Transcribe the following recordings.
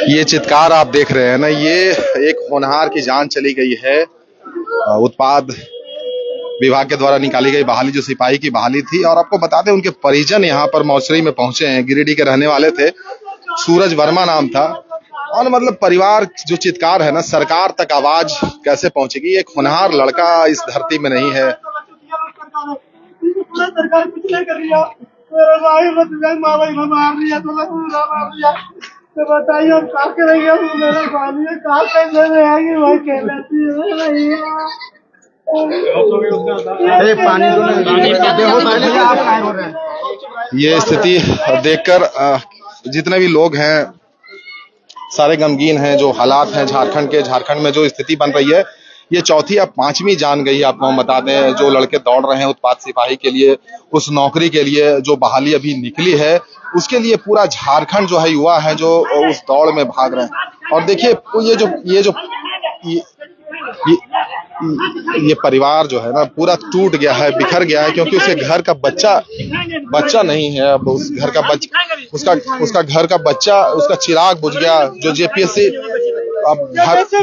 ये चित्कार आप देख रहे हैं ना, ये एक होनहार की जान चली गई है। उत्पाद विभाग के द्वारा निकाली गई बहाली, जो सिपाही की बहाली थी। और आपको बता दें, उनके परिजन यहाँ पर मौसरी में पहुंचे हैं। गिरिडीह के रहने वाले थे, सूरज वर्मा नाम था। और मतलब परिवार जो चित्कार है ना, सरकार तक आवाज कैसे पहुंचेगी। एक होनहार लड़का इस धरती में नहीं है। सरकार कुछ नहीं कर रही है, मेरा भाई माँ भाई मार दिया तो बताइए हम क्या करेंगे। मेरा भाई कहाँ कैसे रहेगी भाई, कहलाती है। ये स्थिति देखकर जितने भी लोग हैं सारे गमगीन हैं। जो हालात हैं झारखंड में जो स्थिति बन रही है, ये चौथी या पांचवी जान गई। आपको हम बता दें, जो लड़के दौड़ रहे हैं उत्पाद सिपाही के लिए, उस नौकरी के लिए जो बहाली अभी निकली है, उसके लिए पूरा झारखंड जो है युवा है जो उस दौड़ में भाग रहे हैं। और देखिए ये परिवार जो है ना पूरा टूट गया है, बिखर गया है, क्योंकि उसके घर का बच्चा नहीं है। अब उस घर का उसका घर का बच्चा, उसका चिराग बुझ गया। जो जेपीएससी अब लड़का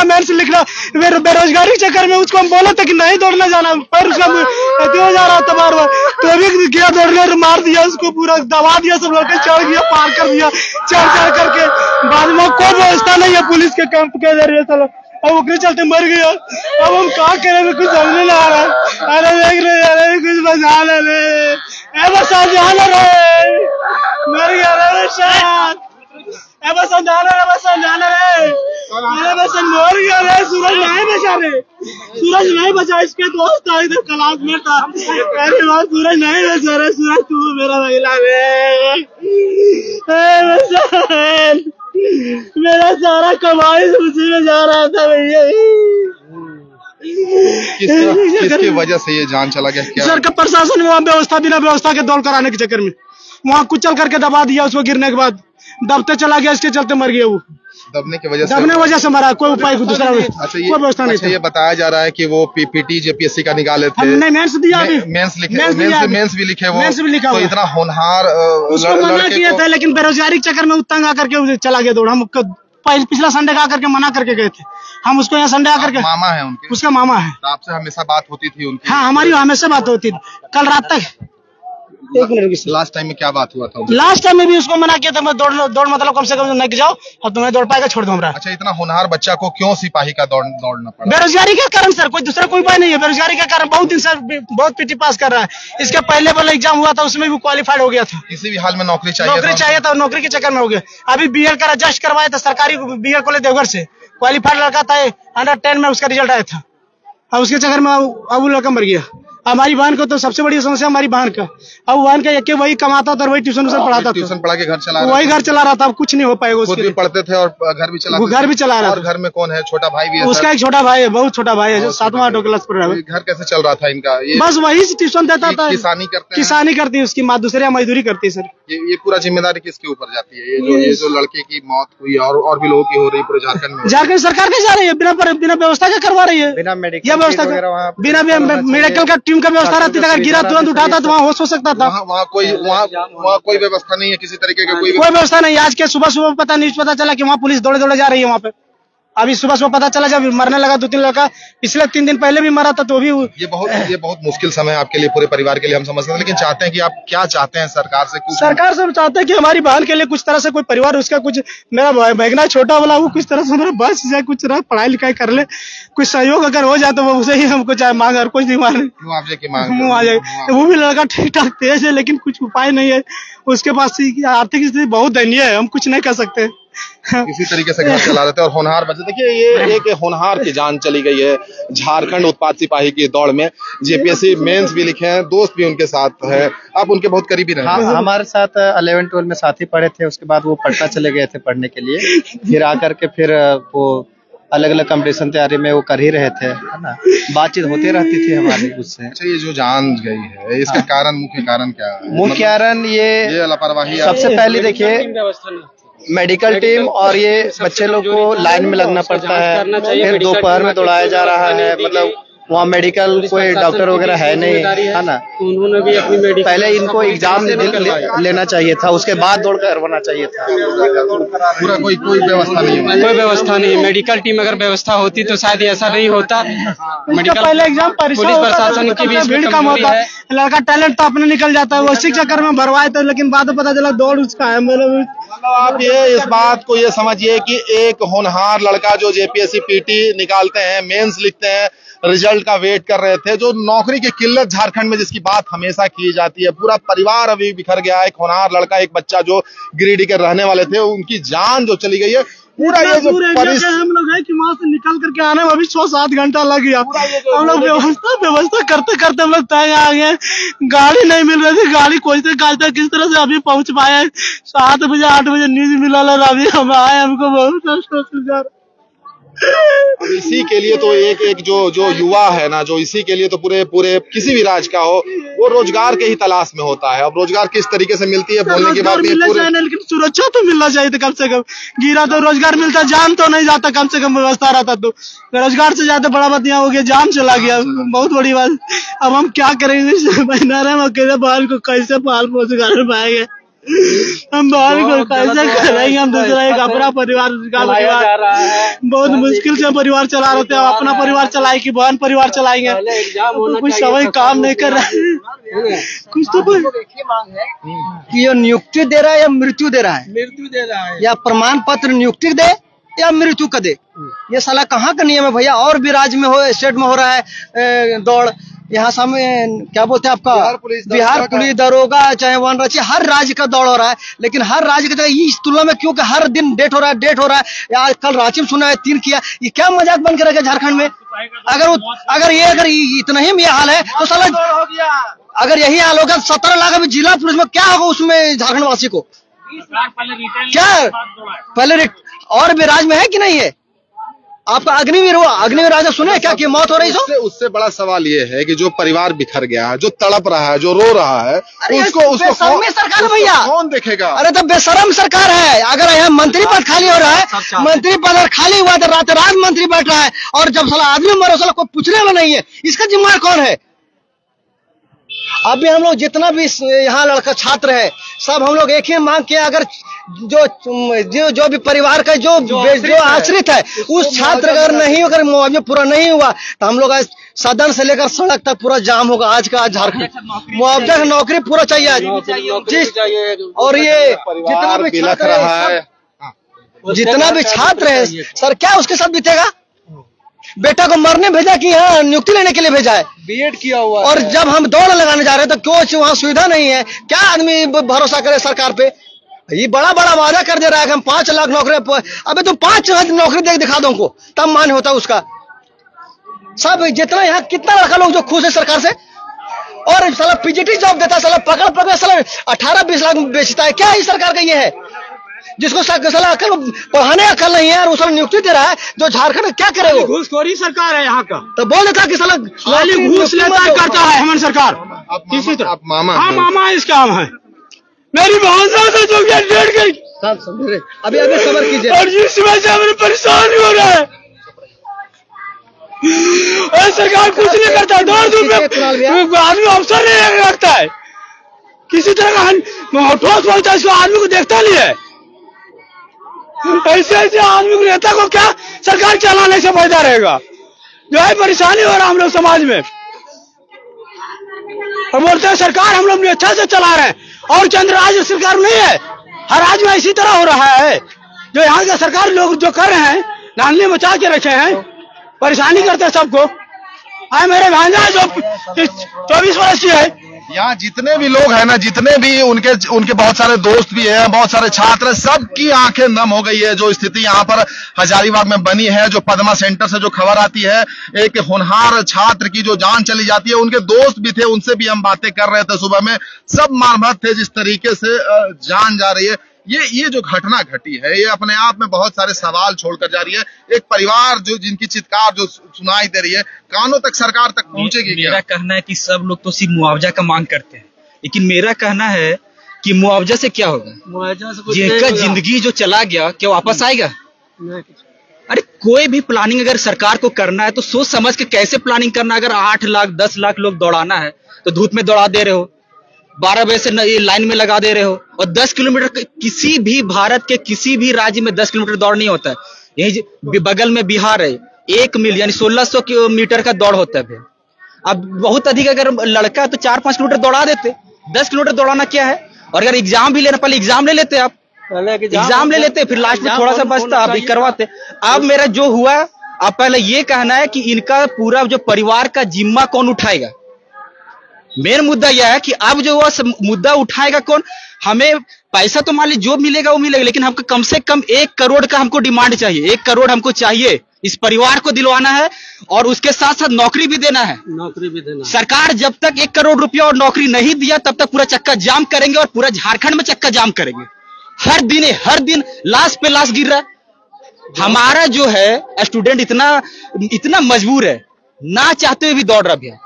मेंस लिखना, बेरोजगारी के चक्कर में उसको हम बोला था कि नहीं दौड़ना जाना, पर उसका हो जा रहा था बार बार, तो अभी गया दौड़ने, मार दिया उसको, पूरा दबा दिया, सब लड़के चढ़ गया, पार कर दिया, चढ़ करके। बाद में कोई व्यवस्था नहीं है पुलिस के कैंप के जरिए, चलो अब उनके चलते मर गया। अब हम क्या करें, कुछ समझ नहीं आ रहा। अरे देख रहे कुछ बचा ले मर गया मर गया रे। सूरज नहीं बचा, इसके दोस्त था इधर क्लास में था। अरे बात सूरज नहीं बचा रे, सूरज तू मेरा महिला रे। मेरा सारा कमाई उसी में जा रहा था भैया। किसकी वजह से ये जान चला गया? सर का प्रशासन वहाँ बिना व्यवस्था के दौड़ कराने के चक्कर में वहाँ कुचल करके दबा दिया। उसको गिरने के बाद दबते चला गया, इसके चलते मर गया। वो दबने वजह से मरा, कोई उपाय दूसरा कोई व्यवस्था नहीं। अच्छा, ये बताया जा रहा है कि वो पीपीटी जेपीएससी का निकाले थे। हमने मेंस दिया, मेंस भी लिखे वो, मेंस भी लिखा। तो इतना होनहार मना किया था, लेकिन बेरोजगारी के चक्कर में तंग आकर के चला गया दौड़। हम पिछला संडे का आकर के मना करके गए थे। हम उसको यहाँ संडे आकर के, मामा है उनके, उसका मामा है। तो आपसे हमेशा बात होती थी उनकी? हाँ, हमारी हमेशा बात होती थी। कल रात तक एक मिनट, लास्ट टाइम में क्या बात हुआ था? लास्ट टाइम में भी उसको मना किया था, मैं दौड़ मतलब कम से कम नहीं जाओ, और तुम्हें दौड़ पाएगा छोड़ दो हमरा। अच्छा, इतना होनहार बच्चा को क्यों सिपाही का दौड़ना पड़ा? बेरोजगारी के कारण सर, कोई दूसरा कोई उपाय नहीं है। बेरोजगारी के कारण बहुत दिन सर बहुत पीटी पास कर रहा है। इसके पहले वाला एग्जाम हुआ था, उसमें भी क्वालिफाइड हो गया था। किसी भी हाल में नौकरी चाहिए था, नौकरी के चक्कर में हो गया। अभी बीएड का एडजस्ट करवाया था सरकारी बीएड कॉलेज देवघर से, क्वालिफाइड लड़का था, अंडर 10 में उसका रिजल्ट आया था। अब उसके चक्कर में अब वो लड़का मर गया। हमारी बहन को तो सबसे बड़ी समस्या हमारी बहन का, अब बहन का एक वही कमाता था और वही ट्यूशन पढ़ाता था, ट्यूशन पढ़ा के घर चला रहा था। अब कुछ नहीं हो पाएगा। उसके भी पढ़ते थे और घर भी चला रहा था। और घर में कौन है? छोटा भाई भी है उसका, एक छोटा भाई है, बहुत छोटा भाई है, जो 7वां क्लास पढ़ रहा है। घर कैसे चल रहा था इनका? बस वही ट्यूशन देता था। किसानी करती है उसकी माँ, दूसरे मजदूरी करती है। सर ये पूरा जिम्मेदारी किसके ऊपर जाती है? ये जो लड़के की मौत हुई और भी लोगों की हो रही है पूरे झारखंड में। झारखंड सरकार कैसे जा रही है? बिना व्यवस्था के करवा रही है, बिना मेडिकल का टीम का व्यवस्था रहती है। गिरा तुरंत उठाता तो वहाँ होश हो सकता था। वहाँ कोई व्यवस्था नहीं है, किसी तरीके का कोई व्यवस्था नहीं। आज के सुबह न्यूज पता चला कि वहाँ पुलिस दौड़े जा रही है वहाँ पे। अभी सुबह पता चला, जब मरने लगा 2-3 लड़का, पिछले 3 दिन पहले भी मरा था, तो भी ये बहुत मुश्किल समय आपके लिए, पूरे परिवार के लिए, हम समझते हैं। लेकिन चाहते हैं कि आप क्या चाहते हैं सरकार से? सरकार से चाहते हैं कि हमारी बहन के लिए कुछ तरह से कोई परिवार, उसका कुछ, मेरा भगना छोटा वाला, वो कुछ तरह से हमारा बस जाए, कुछ तरह पढ़ाई लिखाई कर ले, कुछ सहयोग अगर हो जाए तो वो उसे ही हमको चाहे मांग, और कुछ नहीं मांगे मुँह आ जाए। वो भी लड़का ठीक ठाक तेज है, लेकिन कुछ उपाय नहीं है उसके पास। आर्थिक स्थिति बहुत दयनीय है, हम कुछ नहीं कर सकते। किसी तरीके से घर चला रहे थे और होनहार बच्चे। देखिए, ये एक होनहार की जान चली गई है झारखंड उत्पाद सिपाही की दौड़ में। जेपीएससी मेंस भी लिखे हैं, दोस्त भी उनके साथ है। आप उनके बहुत करीबी रहे? हाँ, हमारे साथ 11-12 में साथ ही पढ़े थे। उसके बाद वो पटना चले गए थे पढ़ने के लिए। फिर आकर के फिर वो अलग अलग कंपटीशन तैयारी में वो कर ही रहे थे, है ना। बातचीत होती रहती थी हमारी उससे। अच्छा, ये जो जान गई है, इसका कारण, मुख्य कारण क्या है? मुख्य कारण ये लापरवाही। सबसे पहले देखिए, मेडिकल टीम और ये बच्चे लोग को लाइन में लगना पड़ता है, फिर दोपहर में दौड़ाया जा रहा है। मतलब वहाँ मेडिकल कोई डॉक्टर वगैरह है नहीं, है ना। उन्होंने भी अपनी मेडिकल पहले इनको एग्जाम लेना चाहिए था, उसके बाद दौड़ करवाना चाहिए था। पूरा कोई व्यवस्था नहीं है, कोई व्यवस्था नहीं। मेडिकल टीम अगर व्यवस्था होती तो शायद ऐसा नहीं होता। मेडिकल पहले एग्जाम पुलिस प्रशासन के बीच भीड़ कम होता है, लड़का टैलेंट तो अपने निकल जाता है, वो इसी चक्कर में भरवाए थे, लेकिन बाद में पता चला दौड़ उसका है। मतलब आप ये इस बात को ये समझिए कि एक होनहार लड़का जो जेपीएससी पीटी निकालते हैं, मेंस लिखते हैं, रिजल्ट का वेट कर रहे थे, जो नौकरी की किल्लत झारखंड में जिसकी बात हमेशा की जाती है, पूरा परिवार अभी बिखर गया है। एक होनहार लड़का, एक बच्चा जो गिरिडीह के रहने वाले थे, उनकी जान जो चली गई है। पूरा ये जो हम लोग है कि वहां से निकल करके आने में अभी 6-7 घंटा लग गया। हम लोग व्यवस्था करते करते हम लोग तय आ गए, गाड़ी नहीं मिल रही थी, गाड़ी खोजते खोजते किस तरह से अभी पहुंच पाए। 7 बजे 8 बजे न्यूज मिला, अभी हम आए, हमको बहुत इसी के लिए तो एक जो युवा है ना, जो इसी के लिए तो पूरे किसी भी राज्य का हो, वो रोजगार के ही तलाश में होता है। अब रोजगार किस तरीके से मिलती है बोलने के बाद, लेकिन सुरक्षा तो मिलना चाहिए था कम से कम। गिरा तो रोजगार मिलता, जाम तो नहीं जाता, कम से कम व्यवस्था रहता तो। रोजगार से ज्यादा बड़ा बात यहाँ हो गया, जाम चला गया, बहुत बड़ी बात। अब हम क्या करेंगे, महीना रहे अकेले बाहर को कैसे पाल पोस कर पाएंगे, हम बाहर को कैसे करेंगे। हम दूसरा एक अपना परिवार बहुत मुश्किल से परिवार चला रहे थे, अपना परिवार चलाए कि बहन परिवार चलाएंगे, कुछ समय काम नहीं कर रहा है। कुछ तो कि ये नियुक्ति दे रहा है या मृत्यु दे रहा है, या प्रमाण पत्र नियुक्ति दे या मृत्यु का दे, ये साला कहाँ का नियम है भैया। और भी राज्य में हो, स्टेट में हो रहा है दौड़, यहाँ सामने क्या बोलते हैं आपका बिहार पुलिस दरोगा चाहे वन रक्षी, हर राज्य का दौड़ हो रहा है। लेकिन हर राज्य की जगह इस तुलना में क्योंकि हर दिन डेट हो रहा है। आज कल रांची में सुना है 3 किया, ये क्या मजाक बन के रह गया झारखंड में। अगर इतना ही ये हाल है तो साला अगर यही हाल होगा 17 लाख अभी जिला पुलिस में क्या होगा उसमें झारखंड वासी को क्या पहले और भी राज्य में है कि नहीं है। आपका अग्निवीर राजा सुने क्या कि मौत हो रही है। उससे बड़ा सवाल ये है कि जो परिवार बिखर गया है, जो तड़प रहा है, जो रो रहा है, उसको सरकार भैया कौन देखेगा। अरे तो बेशरम सरकार है। अगर यहाँ मंत्री पद खाली हो रहा है, मंत्री पद अगर खाली हुआ तो रात मंत्री बैठ रहा है, और जब साला आदमी मरो साला कोई पूछने वाला नहीं है, इसका जिम्मेदार कौन है। अभी हम लोग जितना भी यहाँ लड़का छात्र है, सब हम लोग एक ही मांग किया, अगर जो भी परिवार का जो आश्रित है उस छात्र अगर मुआवजा पूरा नहीं हुआ तो हम लोग सदन से लेकर सड़क तक पूरा जाम होगा। आज का झारखंड मुआवजा का नौकरी पूरा चाहिए आज। और ये जितना भी छात्र है सर, क्या उसके साथ बीतेगा। बेटा को मरने भेजा कि यहाँ नियुक्ति लेने के लिए भेजा है, बीएड किया हुआ। और जब हम दौड़ लगाने जा रहे हैं तो क्यों वहाँ सुविधा नहीं है। क्या आदमी भरोसा करे सरकार पे। ये बड़ा वादा कर दे रहा है कि हम 5 लाख नौकरी, अबे तो 5 लाख नौकरी दिखा दो हमको, तब मान होता उसका। सब जितना यहाँ कितना लड़का लोग जो खुश है सरकार से, और साला पीजीटी जॉब देता है, साला पकड़ साला 18-20 लाख बेचता है। क्या इस सरकार का ये है जिसको साला अकल पढ़ाने अकल नहीं है, और उस नियुक्ति दे रहा है जो झारखंड में क्या करे। घूसखोरी सरकार है यहाँ का, तो बोल देता कि साला घूस लेता करता है हमारी सरकार। इसी तरह मामा इसका काम है। मेरी भाषा से जो डेट गई, अभी सबर कीजिए, और जिस वजह से हमें परेशान हो रहा है, और सरकार कुछ नहीं करता। 2 दिन में आदमी अवसर नहीं रखता है, किसी तरह का ठोस पहुंचता है, इसको आदमी को देखता नहीं है। ऐसे आदमी को, नेता को क्या सरकार चलाने से फायदा रहेगा। जो है परेशानी हो रहा है हम लोग समाज में, और बोलते हैं सरकार हम लोग अच्छा से चला रहे हैं, और चंद्र राज्य सरकार नहीं है, हर राज्य में इसी तरह हो रहा है। जो यहाँ के सरकार लोग जो कर रहे हैं, नानी बचा के रखे हैं, परेशानी करते हैं सबको। मेरे भांजा जो 24 वर्ष की है, यहाँ जितने भी लोग हैं ना, जितने भी उनके बहुत सारे दोस्त भी हैं, बहुत सारे छात्र, सबकी आंखें नम हो गई है। जो स्थिति यहाँ पर हजारीबाग में बनी है, जो पद्मा सेंटर से जो खबर आती है, एक होनहार छात्र की जो जान चली जाती है, उनके दोस्त भी थे, उनसे भी हम बातें कर रहे थे सुबह में, सब मारमत थे जिस तरीके से जान जा रही है। ये जो घटना घटी है, ये अपने आप में बहुत सारे सवाल छोड़कर जा रही है। एक परिवार जो जिनकी चित्कार जो सुनाई दे रही है, कानों तक सरकार तक पहुंचेगी। मेरा कहना है कि सब लोग तो सिर्फ मुआवजा का मांग करते हैं, लेकिन मेरा कहना है कि मुआवजा से क्या होगा। जिनका जिंदगी जो चला गया क्या वापस आएगा। अरे कोई भी प्लानिंग अगर सरकार को करना है तो सोच समझ के कैसे प्लानिंग करना है। अगर 8 लाख 10 लाख लोग दौड़ाना है तो धूप में दौड़ा दे रहे हो, 12 बजे से लाइन में लगा दे रहे हो, और 10 किलोमीटर किसी भी भारत के किसी भी राज्य में 10 किलोमीटर दौड़ नहीं होता है। यही बगल में बिहार है, 1 मील यानी 1600 किलोमीटर का दौड़ होता है। अब बहुत अधिक अगर लड़का तो 4-5 किलोमीटर दौड़ा देते, 10 किलोमीटर दौड़ाना क्या है। और अगर एग्जाम भी लेना, पहले एग्जाम ले लेते, आप एग्जाम ले लेते, फिर लास्ट में थोड़ा सा बचता, आप भी करवाते। अब मेरा जो हुआ, अब पहले ये कहना है कि इनका पूरा जो परिवार का जिम्मा कौन उठाएगा। मेन मुद्दा यह है कि अब जो वो मुद्दा उठाएगा कौन। हमें पैसा तो मान लीजिए जो मिलेगा वो मिलेगा, लेकिन हमको कम से कम 1 करोड़ का हमको डिमांड चाहिए। 1 करोड़ हमको चाहिए, इस परिवार को दिलवाना है, और उसके साथ साथ नौकरी भी देना है। सरकार जब तक 1 करोड़ रुपया और नौकरी नहीं दिया तब तक पूरा चक्का जाम करेंगे, और पूरा झारखंड में चक्का जाम करेंगे। हर दिन लाश पे लाश गिर रहा है। हमारा जो है स्टूडेंट इतना मजबूर है, ना चाहते हुए भी दौड़ रहा है,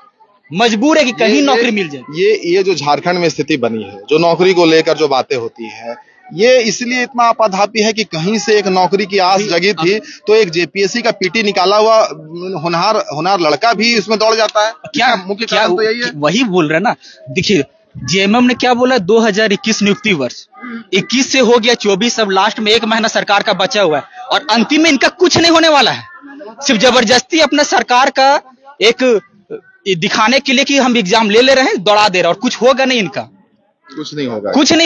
मजबूर है कि कहीं नौकरी मिल जाए। ये जो झारखंड में स्थिति बनी है, जो नौकरी को लेकर जो बातें होती है, ये इसलिए इतना आपाधापी है कि कहीं से एक नौकरी की आस जगी थी तो एक जेपीएससी का पीटी निकाला हुआ होनहार लड़का भी इसमें दौड़ जाता है। क्या मुख्य कारण तो यही है। वही बोल रहे ना, देखिए जेएमएम ने क्या बोला, 2021 नियुक्ति वर्ष 21 से हो गया 24, अब लास्ट में 1 महीना सरकार का बचा हुआ है, और अंतिम में इनका कुछ नहीं होने वाला है। सिर्फ जबरदस्ती अपना सरकार का एक दिखाने के लिए कि हम एग्जाम ले रहे हैं, दौड़ा दे रहे हैं, और कुछ होगा नहीं इनका। कुछ नहीं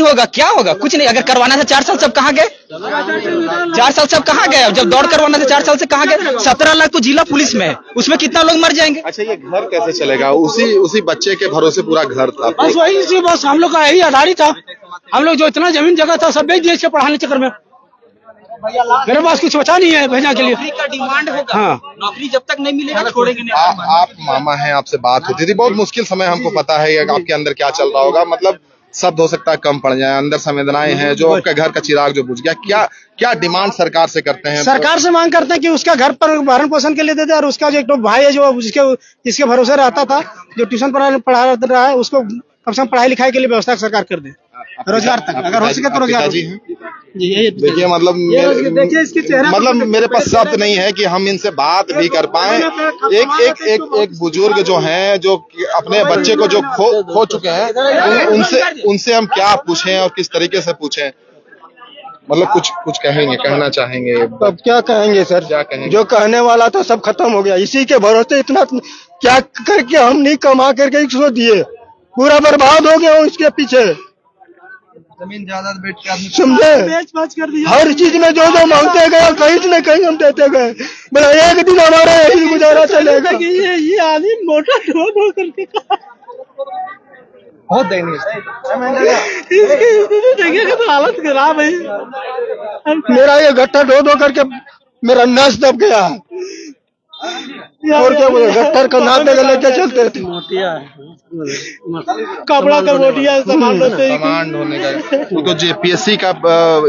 होगा। क्या होगा? कुछ नहीं। अगर करवाना था 4 साल सब कहाँ गए? 4 साल सब कहाँ गए? जब दौड़ करवाना था 4 साल से कहाँ गए? 17 लाख तो जिला पुलिस में है, उसमें कितना लोग मर जाएंगे। अच्छा, ये घर कैसे चलेगा? उसी बच्चे के भरोसे पूरा घर था। बस हम लोग का यही आधारित था। हम लोग जो इतना जमीन जगह था सब बेच दिए इसके पढ़ाने चक्कर में। मेरे पास कुछ बचा नहीं है भेजना के लिए। नौकरी का डिमांड होगा। हाँ। नौकरी जब तक नहीं मिलेगा छोड़ेंगे नहीं। आप मामा हैं, आपसे बात होती थी, बहुत मुश्किल समय, हमको पता है आपके अंदर क्या चल रहा होगा। मतलब शब्द हो सकता है कम पड़ जाए, अंदर संवेदनाएं हैं, जो आपका घर का चिराग जो बुझ गया। क्या डिमांड सरकार से करते हैं? सरकार से मांग करते हैं कि उसका घर पर भरण पोषण के लिए दे दे, और उसका जो एक भाई है जो जिसके भरोसे रहता था, जो ट्यूशन पढ़ा रहा है, उसको कम से कम पढ़ाई लिखाई के लिए व्यवस्था सरकार कर दे, रोजगार तक अगर हो सके तो रोजगार। देखिए मतलब मेरे पास शब्द नहीं है कि हम इनसे बात भी कर पाए। एक बुजुर्ग जो हैं, जो अपने बच्चे को जो खो चुके हैं, उनसे हम क्या पूछें और किस तरीके से पूछें? मतलब कुछ कहना चाहेंगे? अब क्या कहेंगे सर, क्या कहेंगे? जो कहने वाला था सब खत्म हो गया। इसी के भरोसे इतना क्या करके हम नहीं कमा करके इसको दिए, पूरा बर्बाद हो गया इसके पीछे। जमीन जायदाद बेच के आदमी समझे, हर चीज में जो मांगते गए कहीं न कहीं हम देते गए। बोला एक दिन हमारा यही गुजारा चलेगा। ये आदमी मोटा ढो करके बहुत दयनीय देखिए तो हालत खराब है। मेरा ये गट्ठा ढो करके मेरा नस दब गया। और क्या बोले, गट्ठर का नाते लेके चलते थे, कपड़ा का मोटिया सामान ढोने का। वो तो जेपीएससी का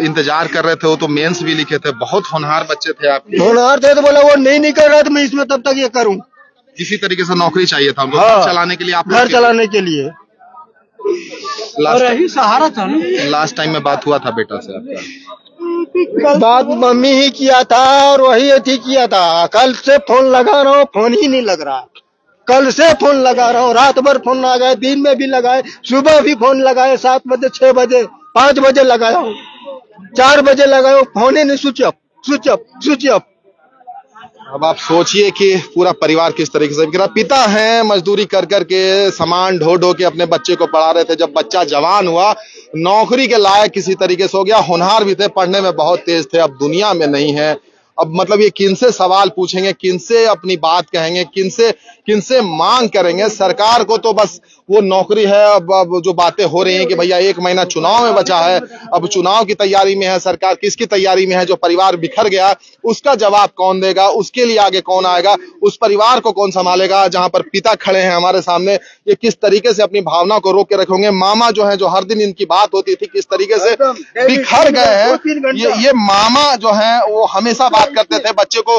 इंतजार कर रहे थे, वो तो मेंस भी लिखे थे, बहुत होनहार बच्चे थे आपके। होनहार थे तो बोला वो नहीं कर रहा था, मैं इसमें तब तक ये करूं। किसी तरीके से नौकरी चाहिए था उनको। हाँ, घर चलाने के लिए, आप घर चलाने के लिए सहारा था ना। लास्ट टाइम में बात हुआ था बेटा से आपका? बात मम्मी ही किया था और वही अथी किया था। कल से फोन लगा रहा हूँ, फोन ही नहीं लग रहा। कल से फोन लगा रहा हूँ, रात भर फोन लगाए, दिन में भी लगाए, सुबह भी फोन लगाए, 7 बजे 6 बजे 5 बजे लगाया हूँ, 4 बजे लगाया, फोन ही नहीं, स्विच ऑफ। अब आप सोचिए कि पूरा परिवार किस तरीके से। मेरा पिता हैं, मजदूरी कर करके सामान ढो के अपने बच्चे को पढ़ा रहे थे। जब बच्चा जवान हुआ, नौकरी के लायक किसी तरीके से हो गया, होनहार भी थे, पढ़ने में बहुत तेज थे, अब दुनिया में नहीं है। अब मतलब ये किनसे सवाल पूछेंगे, किनसे अपनी बात कहेंगे, किनसे मांग करेंगे? सरकार को तो बस वो नौकरी है। अब जो बातें हो रही हैं कि भैया 1 महीना चुनाव में बचा है, अब चुनाव की तैयारी में है सरकार, किसकी तैयारी में है? जो परिवार बिखर गया उसका जवाब कौन देगा? उसके लिए आगे कौन आएगा? उस परिवार को कौन संभालेगा? जहां पर पिता खड़े हैं हमारे सामने, ये किस तरीके से अपनी भावना को रोक के रखेंगे? मामा जो है, जो हर दिन इनकी बात होती थी, किस तरीके से बिखर गए हैं। ये मामा जो है वो हमेशा बात करते थे, बच्चे को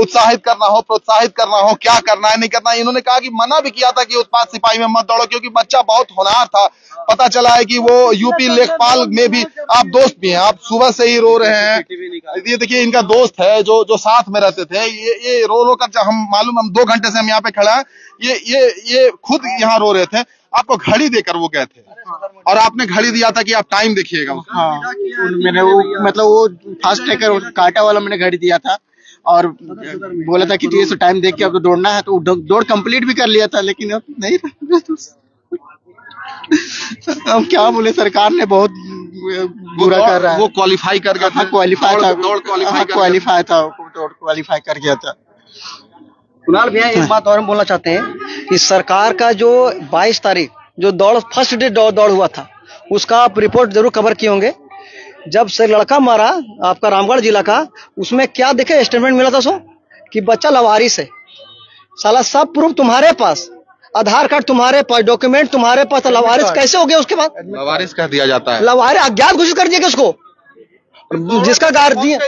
उत्साहित करना हो, प्रोत्साहित करना हो, क्या करना है नहीं करना है। इन्होंने कहा कि मना भी किया था कि उत्पाद सिपाही में मत दौड़ो, क्योंकि बच्चा बहुत होनहार था, पता चला है कि वो यूपी लेखपाल में भी आप दोस्त भी हैं, आप सुबह से ही रो रहे हैं। ये देखिए इनका दोस्त है जो साथ में रहते थे, ये रो कर जब हम 2 घंटे से हम यहाँ पे खड़ा है, ये खुद यहाँ रो रहे थे। आपको घड़ी देकर वो गए थे और आपने घड़ी दिया था कि आप टाइम देखिएगा। हाँ, मैंने वो मतलब वो फास्ट ट्रैकर कांटा वाला मैंने घड़ी दिया था और बोला था कि तुझे टाइम देख के अब तो दौड़ना है, तो दौड़ कंप्लीट भी कर लिया था, लेकिन अब नहीं। अब क्या बोले, सरकार ने बहुत बुरा कर रहा है। वो क्वालिफाई कर गया था, क्वालिफाई था, दौड़ क्वालिफाई कर गया था। कुणाल भैया एक बात और हम बोलना चाहते हैं कि सरकार का जो 22 तारीख जो दौड़ फर्स्ट डे दौड़ हुआ था, उसका आप रिपोर्ट जरूर कवर किए होंगे। जब से लड़का मारा आपका रामगढ़ जिला का, उसमें क्या देखे स्टेटमेंट मिला था सो कि बच्चा लवारिस है। साला सब प्रूफ तुम्हारे पास, आधार कार्ड तुम्हारे पास, डॉक्यूमेंट तुम्हारे पास, तो लवारिस कैसे हो गया? उसके बाद लवारिस कह दिया जाता है, लवारिस अज्ञात घोषित कर दिया गया उसको। जिसका गार्जियन,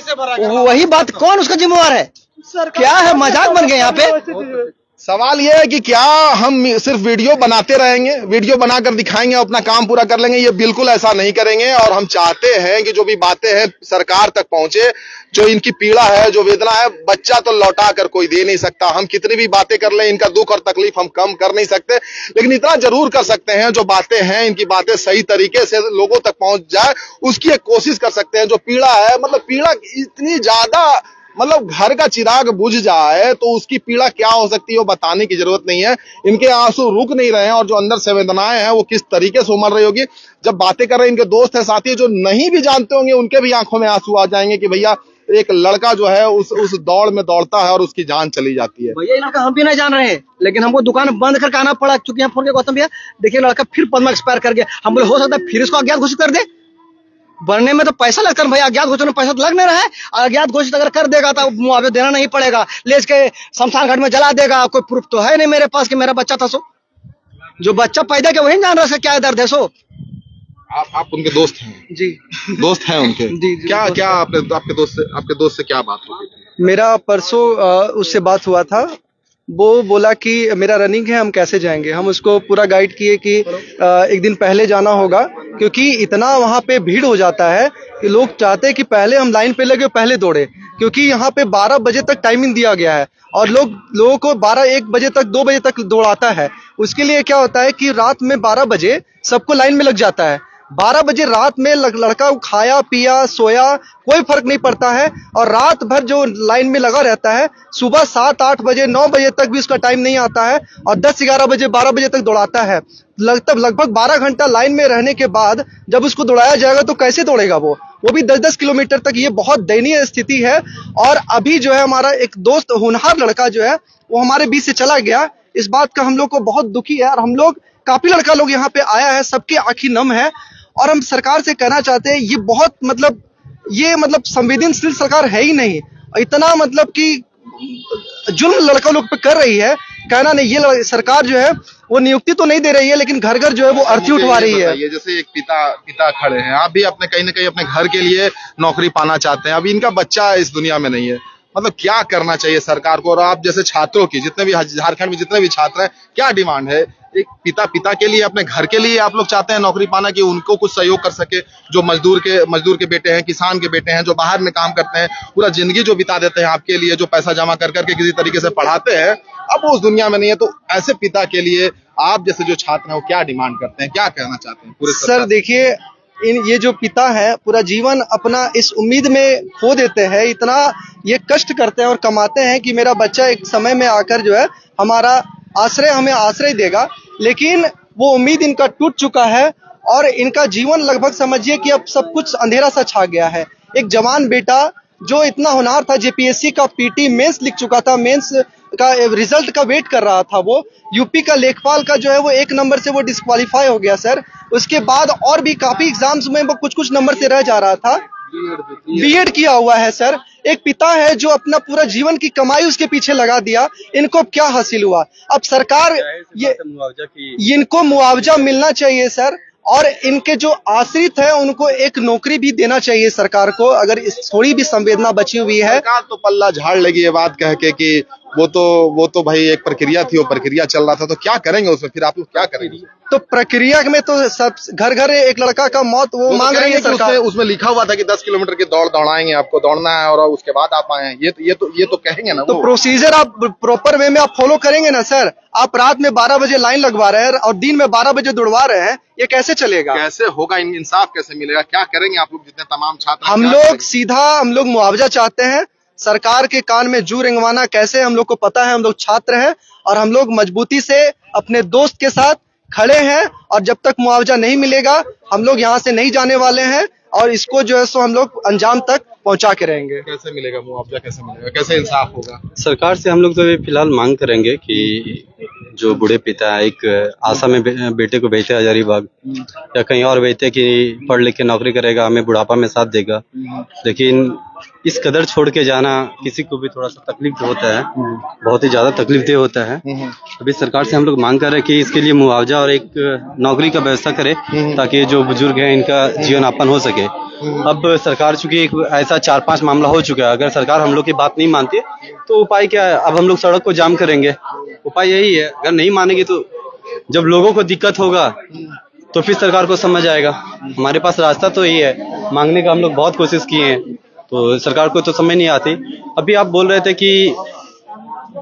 वही बात, कौन उसका जिम्मेवार है? क्या है, मजाक बन गया यहाँ पे। सवाल ये है कि क्या हम सिर्फ वीडियो बनाते रहेंगे, वीडियो बनाकर दिखाएंगे, अपना काम पूरा कर लेंगे? ये बिल्कुल ऐसा नहीं करेंगे। और हम चाहते हैं कि जो भी बातें हैं सरकार तक पहुंचे, जो इनकी पीड़ा है, जो वेदना है, बच्चा तो लौटा कर कोई दे नहीं सकता। हम कितनी भी बातें कर लें, इनका दुख और तकलीफ हम कम कर नहीं सकते, लेकिन इतना जरूर कर सकते हैं जो बातें हैं, इनकी बातें सही तरीके से लोगों तक पहुंच जाए, उसकी एक कोशिश कर सकते हैं। जो पीड़ा है, मतलब पीड़ा इतनी ज्यादा, मतलब घर का चिराग बुझ जाए तो उसकी पीड़ा क्या हो सकती है वो बताने की जरूरत नहीं है। इनके आंसू रुक नहीं रहे हैं और जो अंदर से वेदनाएं हैं वो किस तरीके से उमड़ रही होगी। जब बातें कर रहे हैं इनके दोस्त है, साथी जो नहीं भी जानते होंगे, उनके भी आंखों में आंसू आ जाएंगे कि भैया एक लड़का जो है उस दौड़ में दौड़ता है और उसकी जान चली जाती है। भैया लड़का हम भी नहीं जान रहे हैं, लेकिन हमको दुकान बंद करके आना पड़ा, क्योंकि हम फोन के गौतम भैया देखिए लड़का फिर पद्मा एक्सपायर कर गया। हम बोले हो सकता है फिर इसको अज्ञात घोषित कर दे, बनने में तो पैसा लगता है भैया, अज्ञात घोषित में पैसा तो लग नहीं रहा है। अज्ञात घोषित अगर कर देगा तो मुआवजा देना नहीं पड़ेगा, ले इसके शमशान घाट में जला देगा। कोई प्रूफ तो है नहीं मेरे पास कि मेरा बच्चा था। सो जो बच्चा पैदा किया वही जान रहा है क्या दर्द है। सो आप उनके दोस्त हैं? जी दोस्त हैं उनके। जी क्या आपके दोस्त से क्या बात हुई? मेरा परसों उससे बात हुआ था। वो बोला कि मेरा रनिंग है, हम कैसे जाएंगे। हम उसको पूरा गाइड किए कि एक दिन पहले जाना होगा, क्योंकि इतना वहाँ पे भीड़ हो जाता है कि लोग चाहते हैं कि पहले हम लाइन पे लगे, पहले दौड़े, क्योंकि यहाँ पे 12 बजे तक टाइमिंग दिया गया है और लोगों को 12-1 बजे तक 2 बजे तक दौड़ाता है। उसके लिए क्या होता है कि रात में 12 बजे सबको लाइन में लग जाता है। 12 बजे रात में लड़का खाया पिया सोया कोई फर्क नहीं पड़ता है, और रात भर जो लाइन में लगा रहता है, सुबह 7-8 बजे 9 बजे तक भी उसका टाइम नहीं आता है और 10-11 बजे 12 बजे तक दौड़ाता है। लगभग 12 घंटा लाइन में रहने के बाद जब उसको दौड़ाया जाएगा तो कैसे दौड़ेगा वो भी 10-10 किलोमीटर तक। ये बहुत दयनीय स्थिति है। और अभी जो है हमारा एक दोस्त होनहार लड़का जो है वो हमारे बीच से चला गया। इस बात का हम लोग को बहुत दुखी है और हम लोग काफी लड़का लोग यहाँ पे आया है, सबकी आंखें नम है। और हम सरकार से कहना चाहते हैं, ये बहुत मतलब संवेदनशील सरकार है ही नहीं। इतना मतलब कि जुल्म लड़का लोग पे कर रही है, कहना नहीं। ये सरकार जो है वो नियुक्ति तो नहीं दे रही है, लेकिन घर घर जो है वो अर्थी उठवा रही है। जैसे एक पिता खड़े हैं, आप भी अपने कहीं ना कहीं अपने घर के लिए नौकरी पाना चाहते हैं, अभी इनका बच्चा इस दुनिया में नहीं है, मतलब क्या करना चाहिए सरकार को? और आप जैसे छात्रों की, जितने भी झारखंड में जितने भी छात्र हैं, क्या डिमांड है? एक पिता के लिए, अपने घर के लिए आप लोग चाहते हैं नौकरी पाना कि उनको कुछ सहयोग कर सके, जो मजदूर के बेटे हैं, किसान के बेटे हैं, जो बाहर में काम करते हैं, पूरा जिंदगी जो बिता देते हैं आपके लिए, जो पैसा जमा कर करके किसी तरीके से पढ़ाते हैं, अब वो उस दुनिया में नहीं है। तो ऐसे पिता के लिए आप जैसे जो छात्र हैं वो क्या डिमांड करते हैं, क्या कहना चाहते हैं पूरे? सर देखिए, ये जो पिता है पूरा जीवन अपना इस उम्मीद में खो देते हैं, इतना ये कष्ट करते हैं और कमाते हैं कि मेरा बच्चा एक समय में आकर जो है हमें आश्रय देगा, लेकिन वो उम्मीद इनका टूट चुका है और इनका जीवन लगभग समझिए कि अब सब कुछ अंधेरा सा छा गया है। एक जवान बेटा जो इतना होनहार था, जेपीएससी का पीटी मेंस लिख चुका था, मेंस का रिजल्ट का वेट कर रहा था, वो यूपी का लेखपाल का जो है वो 1 नंबर से वो डिस्क्वालीफाई हो गया सर। उसके बाद और भी काफी एग्जाम्स में वो कुछ नंबर से रह जा रहा था। बीएड किया हुआ है सर। एक पिता है जो अपना पूरा जीवन की कमाई उसके पीछे लगा दिया, इनको क्या हासिल हुआ? अब सरकार इनको मुआवजा मिलना चाहिए सर, और इनके जो आश्रित है उनको एक नौकरी भी देना चाहिए सरकार को, अगर थोड़ी भी संवेदना बची हुई है। सरकार तो पल्ला झाड़ लगी ये बात कह के कि वो तो भाई एक प्रक्रिया थी, वो प्रक्रिया चल रहा था, तो क्या करेंगे उसमें? फिर आप लोग क्या करेंगे? तो प्रक्रिया में तो सब घर घर एक लड़का का मौत वो मांग रही है सरकार। उसमें लिखा हुआ था कि 10 किलोमीटर की दौड़ दौड़ाएंगे, आपको दौड़ना है और उसके बाद आप आए। ये तो कहेंगे ना। तो प्रोसीजर आप प्रॉपर वे में आप फॉलो करेंगे ना सर। आप रात में 12 बजे लाइन लगवा रहे हैं और दिन में 12 बजे दौड़वा रहे हैं, ये कैसे चलेगा? कैसे होगा? इंसाफ कैसे मिलेगा? क्या करेंगे आप लोग जितने तमाम छात्र? हम लोग मुआवजा चाहते हैं। सरकार के कान में जू रेंगवाना कैसे, हम लोग को पता है। हम लोग छात्र हैं और हम लोग मजबूती से अपने दोस्त के साथ खड़े हैं और जब तक मुआवजा नहीं मिलेगा हम लोग यहाँ से नहीं जाने वाले हैं और इसको जो है सो हम लोग अंजाम तक पहुंचा के रहेंगे। कैसे मिलेगा मुआवजा? कैसे मिलेगा? कैसे इंसाफ होगा? सरकार से हम लोग तो फिलहाल मांग करेंगे कि जो बूढ़े पिता है, एक आशा में बेटे को भेजते हजारीबाग या कहीं और भेजते कि पढ़ लिख के नौकरी करेगा, हमें बुढ़ापा में साथ देगा, लेकिन इस कदर छोड़ के जाना किसी को भी थोड़ा सा तकलीफ होता है, बहुत ही ज्यादा तकलीफ होता है। अभी सरकार से हम लोग मांग कर रहे हैं कि इसके लिए मुआवजा और एक नौकरी का व्यवस्था करे ताकि जो बुजुर्ग हैं इनका जीवन यापन हो सके। अब सरकार चूंकि ऐसा 4-5 मामला हो चुका है, अगर सरकार हम लोग की बात नहीं मानती तो उपाय क्या है? अब हम लोग सड़क को जाम करेंगे, उपाय यही है। अगर नहीं मानेंगे तो जब लोगों को दिक्कत होगा तो फिर सरकार को समझ आएगा। हमारे पास रास्ता तो यही है, मांगने का हम लोग बहुत कोशिश किए हैं तो सरकार को तो समझ नहीं आती। अभी आप बोल रहे थे कि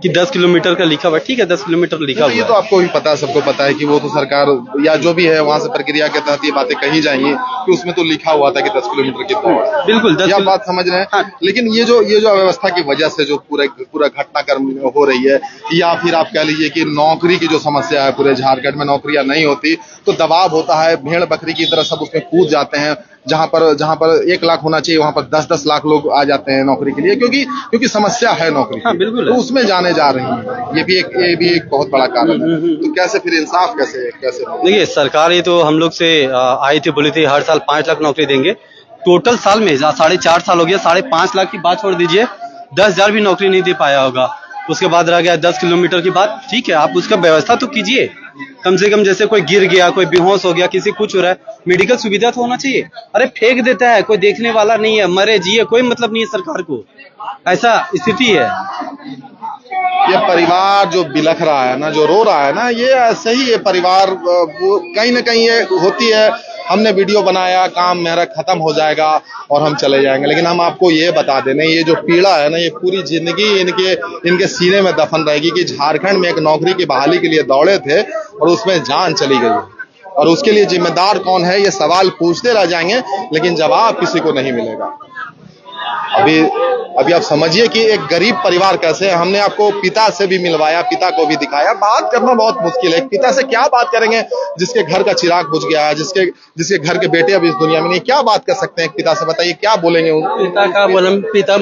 10 किलोमीटर का लिखा हुआ है, ठीक है 10 किलोमीटर लिखा हुआ है, ये तो आपको भी पता है, सबको पता है कि वो तो सरकार या जो भी है वहाँ से प्रक्रिया के तहत ये बातें कही जाएंगी कि उसमें तो लिखा हुआ था कि 10 किलोमीटर की दौड़। बिल्कुल यह बात समझ रहे हैं। हाँ। लेकिन ये जो अव्यवस्था की वजह से जो पूरा घटनाक्रम हो रही है, या फिर आप कह लीजिए कि नौकरी की जो समस्या है, पूरे झारखंड में नौकरियां नहीं होती तो दबाव होता है, भेड़ बकरी की तरह सब उसमें कूद जाते हैं। जहां पर 1 लाख होना चाहिए वहां पर 10-10 लाख लोग आ जाते हैं नौकरी के लिए, क्योंकि समस्या है नौकरी। हाँ, बिल्कुल। तो उसमें जाने जा रही है, ये भी एक बहुत बड़ा कारण है। तो कैसे फिर इंसाफ कैसे? देखिए सरकार ये तो हम लोग से आई थी, बोली थी हर साल 5 लाख नौकरी देंगे। टोटल साल में 4.5 साल हो गया, 5.5 लाख की बात छोड़ दीजिए, 10,000 भी नौकरी नहीं दे पाया होगा। उसके बाद रह गया 10 किलोमीटर की बात, ठीक है आप उसका व्यवस्था तो कीजिए कम से कम। जैसे कोई गिर गया, कोई बेहोश हो गया, किसी कुछ हो रहा है, मेडिकल सुविधा तो होना चाहिए। अरे फेंक देता है, कोई देखने वाला नहीं है, मरे जिए कोई मतलब नहीं है सरकार को, ऐसा स्थिति है। ये परिवार जो बिलख रहा है ना, जो रो रहा है ना, ये ऐसे ही ये परिवार वो कहीं ना कहीं ये होती है। हमने वीडियो बनाया, काम मेरा खत्म हो जाएगा और हम चले जाएंगे, लेकिन हम आपको ये बता दें, ये जो पीड़ा है ना, ये पूरी जिंदगी इनके सीने में दफन रहेगी कि झारखंड में एक नौकरी की बहाली के लिए दौड़े थे और उसमें जान चली गई। और उसके लिए जिम्मेदार कौन है, ये सवाल पूछते रह जाएंगे लेकिन जवाब किसी को नहीं मिलेगा। अभी आप समझिए कि एक गरीब परिवार कैसे है। हमने आपको पिता से भी मिलवाया, पिता को भी दिखाया। बात करना बहुत मुश्किल है, पिता से क्या बात करेंगे जिसके घर का चिराग बुझ गया है, जिसके घर के बेटे अभी इस दुनिया में नहीं। क्या बात कर सकते हैं पिता से? बताइए क्या बोलेंगे? पिता का बोले, पिता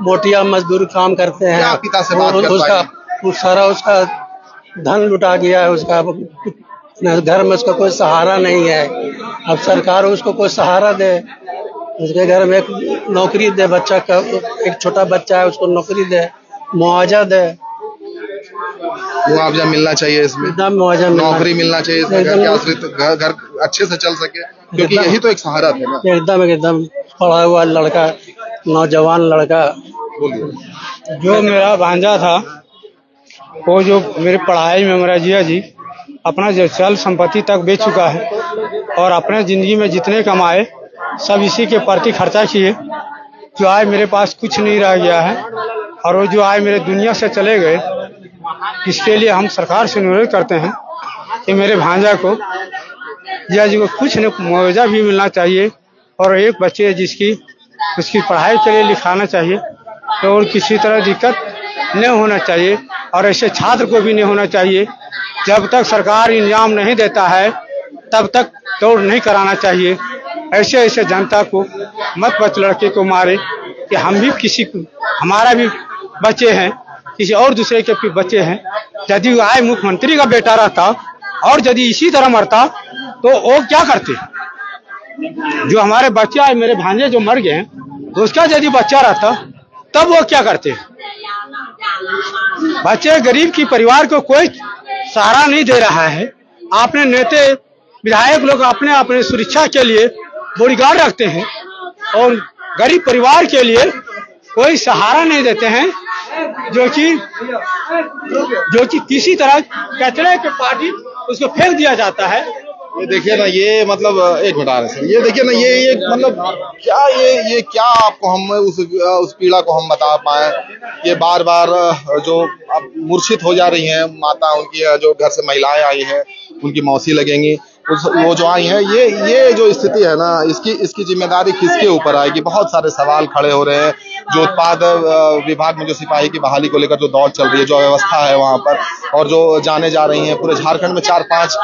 मोटिया मजदूर काम करते हैं। क्या पिता से बात कर सारा उसका धन लुटा गया है, उसका घर में उसका कोई सहारा नहीं है। अब सरकार उसको कोई सहारा दे, उसके घर में एक नौकरी दे, बच्चा का एक छोटा बच्चा है उसको नौकरी दे, मुआवजा दे। मुआवजा मिलना चाहिए इसमें, मुआवजा नौकरी मिलना चाहिए इसमें, घर अच्छे से चल सके, क्योंकि यही तो एक सहारा थे ना। एकदम पढ़ा हुआ लड़का, नौजवान लड़का। जो मेरा भांजा था वो जो मेरी पढ़ाई में मेरा जिया जी अपना जो चल संपत्ति तक बेच चुका है और अपने जिंदगी में जितने कमाए सब इसी के प्रति खर्चा किए। जो आए मेरे पास कुछ नहीं रह गया है और वो जो आए मेरे दुनिया से चले गए। इसके लिए हम सरकार से अनुरोध करते हैं कि मेरे भांजा को जिया जी को कुछ न मुआवजा भी मिलना चाहिए और एक बच्चे उसकी पढ़ाई के लिए लिखाना चाहिए तो और किसी तरह दिक्कत नहीं होना चाहिए और ऐसे छात्र को भी नहीं होना चाहिए। जब तक सरकार इंतजाम नहीं देता है तब तक दौड़ नहीं कराना चाहिए। ऐसे जनता को मत बच लड़के को मारे कि हम भी हमारा भी बच्चे हैं, किसी और दूसरे के भी बच्चे हैं। यदि आए मुख्यमंत्री का बेटा रहता और यदि इसी तरह मरता तो वो क्या करते? जो हमारे बच्चे आए, मेरे भांजे जो मर गए तो उसका यदि बच्चा रहता तब वो क्या करते? बच्चे गरीब की परिवार को कोई सहारा नहीं दे रहा है। आपने नेता विधायक लोग अपने सुरक्षा के लिए बॉडीगार्ड रखते हैं और गरीब परिवार के लिए कोई सहारा नहीं देते हैं। जो कि किसी तरह कचरे के पार्टी उसको फेंक दिया जाता है। ये देखिए ना, ये मतलब एक मिनट आ रहे सर, ये देखिए ना, ये मतलब क्या ये क्या आपको हम उस पीड़ा को हम बता पाए। ये बार बार जो अब मूर्छित हो जा रही हैं माता, उनकी जो घर से महिलाएं आई हैं, उनकी मौसी लगेंगी, वो जो आई हैं, ये जो स्थिति है ना, इसकी जिम्मेदारी किसके ऊपर आएगी? बहुत सारे सवाल खड़े हो रहे हैं। जो उत्पाद विभाग में जो सिपाही की बहाली को लेकर जो दौड़ चल रही है, जो व्यवस्था है वहां पर, और जो जाने जा रही हैं, पूरे झारखंड में 4-5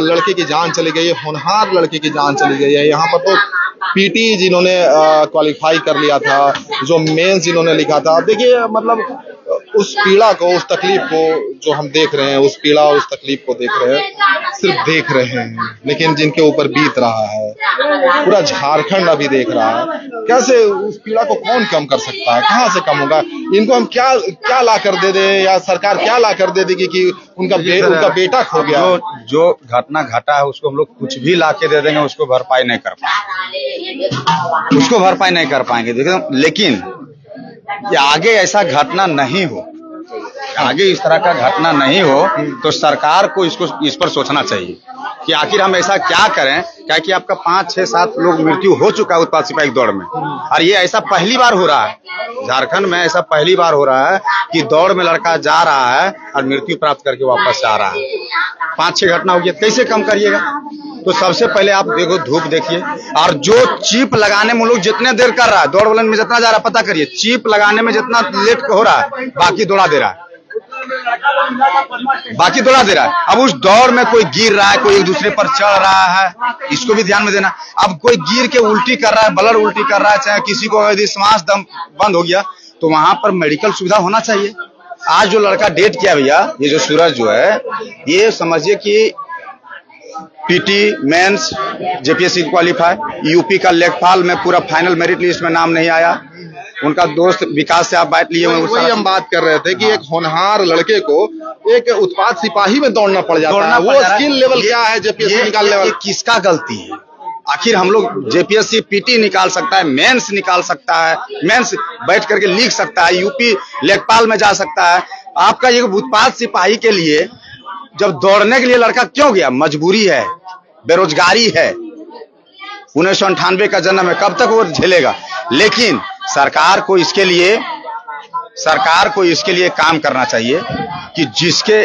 लड़के की जान चली गई है, होनहार लड़के की जान चली गई है। यहाँ पर तो पीटी जिन्होंने क्वालिफाई कर लिया था, जो मेंस जिन्होंने लिखा था, देखिए मतलब उस पीड़ा को, उस तकलीफ को जो हम देख रहे हैं, उस पीड़ा और उस तकलीफ को देख रहे हैं, सिर्फ देख रहे हैं, लेकिन जिनके ऊपर बीत रहा है, पूरा झारखंड अभी देख रहा है। कैसे उस पीड़ा को कौन कम कर सकता है? कहाँ से कम होगा? इनको हम क्या ला कर दे दे, या सरकार क्या ला कर दे देगी कि उनका बेटा खो गया? जो घटना घटा है उसको हम लोग कुछ भी ला के दे देंगे, उसको भरपाई नहीं कर पाएंगे, देखिए। लेकिन कि आगे ऐसा घटना नहीं हो, आगे इस तरह का घटना नहीं हो, तो सरकार को इस पर सोचना चाहिए कि आखिर हम ऐसा क्या करें। क्या कि आपका 5, 6, 7 लोग मृत्यु हो चुका है उत्पाद सिपाही की दौड़ में, और ये ऐसा पहली बार हो रहा है झारखंड में, ऐसा पहली बार हो रहा है कि दौड़ में लड़का जा रहा है और मृत्यु प्राप्त करके वापस आ रहा है। 5-6 घटना हो गई, कैसे कम करिएगा? तो सबसे पहले आप देखो, धूप देखिए, और जो चिप लगाने में लोग जितने देर कर रहा है, दौड़ वाले में जितना जा रहा है, पता करिए, चिप लगाने में जितना लेट हो रहा है, बाकी दौड़ा दे रहा है। अब उस दौड़ में कोई गिर रहा है, कोई एक दूसरे पर चढ़ रहा है, इसको भी ध्यान में देना। अब कोई गिर के उल्टी कर रहा है, ब्लड उल्टी कर रहा है, चाहे किसी को यदि श्वास दम बंद हो गया, तो वहां पर मेडिकल सुविधा होना चाहिए। आज जो लड़का डेट किया भैया, ये जो सूरज जो है, ये समझिए कि PT, mains, JPSC qualify, UP का लेखपाल में पूरा फाइनल मेरिट लिस्ट में नाम नहीं आया। उनका दोस्त विकास से आप बात लिए हुए, वही हम बात कर रहे थे कि एक होनहार लड़के को एक उत्पाद सिपाही में दौड़ना पड़ जाता है। वो स्किल लेवल क्या है जेपीएससी निकालने वाला? किसका गलती है? आखिर हम लोग जेपीएससी पीटी निकाल सकता है, मेंस निकाल सकता है, मेंस बैठ करके लिख सकता है, यूपी लेखपाल में जा सकता है। आपका ये उत्पाद सिपाही के लिए जब दौड़ने के लिए लड़का क्यों गया? मजबूरी है, बेरोजगारी है, 1998 का जन्म है, कब तक वो झेलेगा? लेकिन सरकार को इसके लिए काम करना चाहिए कि जिसके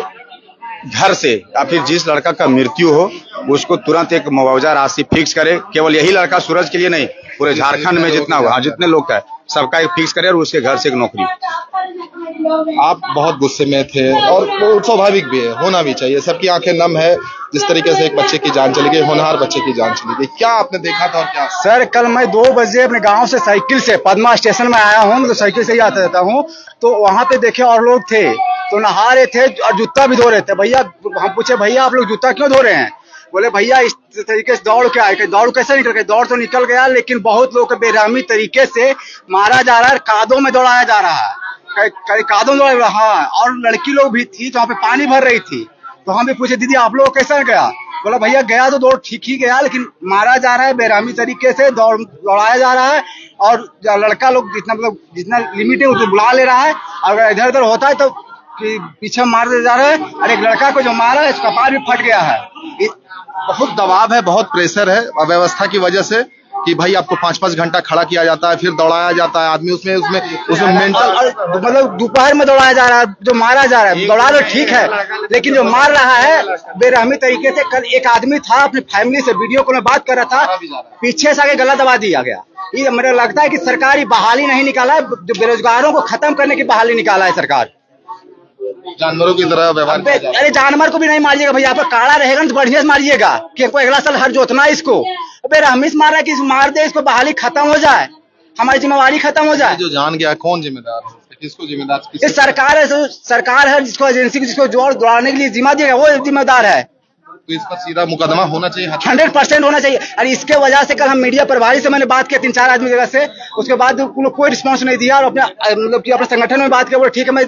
घर से या फिर जिस लड़का का मृत्यु हो, उसको तुरंत एक मुआवजा राशि फिक्स करे। केवल यही लड़का सूरज के लिए नहीं, पूरे झारखंड में जितना हुआ, जितने लोग का है, सबका एक फिक्स करे और उसके घर से एक नौकरी। आप बहुत गुस्से में थे, और स्वाभाविक भी है, होना भी चाहिए। सबकी आंखें नम है जिस तरीके से एक बच्चे की जान चली गई, होनहार बच्चे की जान चली गई। क्या आपने देखा था और क्या? सर, कल मैं 2 बजे अपने गांव से साइकिल से पद्मा स्टेशन में आया हूँ, तो साइकिल से ही आता रहता हूँ, तो वहां पे देखे और लोग थे, तो नहा रहे थे और जूता भी धो रहे थे। भैया, हम पूछे, भैया आप लोग जूता क्यों धो रहे हैं? बोले भैया इस तरीके से दौड़ के आए। दौड़ कैसे निकल गए? दौड़ तो निकल गया, लेकिन बहुत लोग बेरहमी तरीके से मारा जा रहा है, कादों में दौड़ाया जा रहा है, कादों में दौड़ा रहा है। और लड़की लोग भी थी, तो वहाँ पे पानी भर रही थी, तो हम भी पूछे, दीदी आप लोग कैसा गया? बोला भैया गया तो दौड़ ठीक ही गया, लेकिन मारा जा रहा है, बेरहमी तरीके से दौड़ाया जा रहा है, और लड़का लोग जितना लिमिट है उसे बुला ले रहा है, और अगर इधर उधर होता है तो पीछे मार दे जा रहा है। और एक लड़का को जो मारा है, इसका कपार भी फट गया है। बहुत दबाव है, बहुत प्रेशर है अव्यवस्था की वजह से, कि भाई आपको 5-5 घंटा खड़ा किया जाता है, फिर दौड़ाया जाता है आदमी, उसमें मेंटल, मतलब दोपहर में दौड़ाया जा रहा है, जो मारा जा रहा है, दौड़ा तो ठीक है, लेकिन जो मार रहा है बेरहमी तरीके से। कल एक आदमी था, अपनी फैमिली से वीडियो कॉल में बात कर रहा था, पीछे से आके गला दबा दिया गया। ये मुझे लगता है कि सरकारी बहाली नहीं निकाला है, जो बेरोजगारों को खत्म करने की बहाली निकाला है सरकार। जानवरों की तरह व्यवहार। अरे जानवर को भी नहीं मारिएगा भैया, आप काड़ा रहेगा तो बढ़िया से मारिएगा, कि कोई अगला साल हर जोतना है इसको। बेरहमी से मार रहा है कि मार दे इसको, बहाली खत्म हो जाए, हमारी जिम्मेवारी खत्म हो जाए। जो जान गया कौन जिम्मेदार है? किसको जिम्मेदार? ये सरकार है, जिसको एजेंसी को जिसको दौड़ाने के लिए जिम्मा दिया वो जिम्मेदार है। तो इस पर सीधा मुकदमा होना चाहिए, 100% होना चाहिए। और इसके वजह से कल हम मीडिया प्रभारी से मैंने बात किया 3-4 आदमी जगह से, उसके बाद कोई रिस्पांस नहीं दिया, और अपने संगठन में बात किया, बोले ठीक है मैं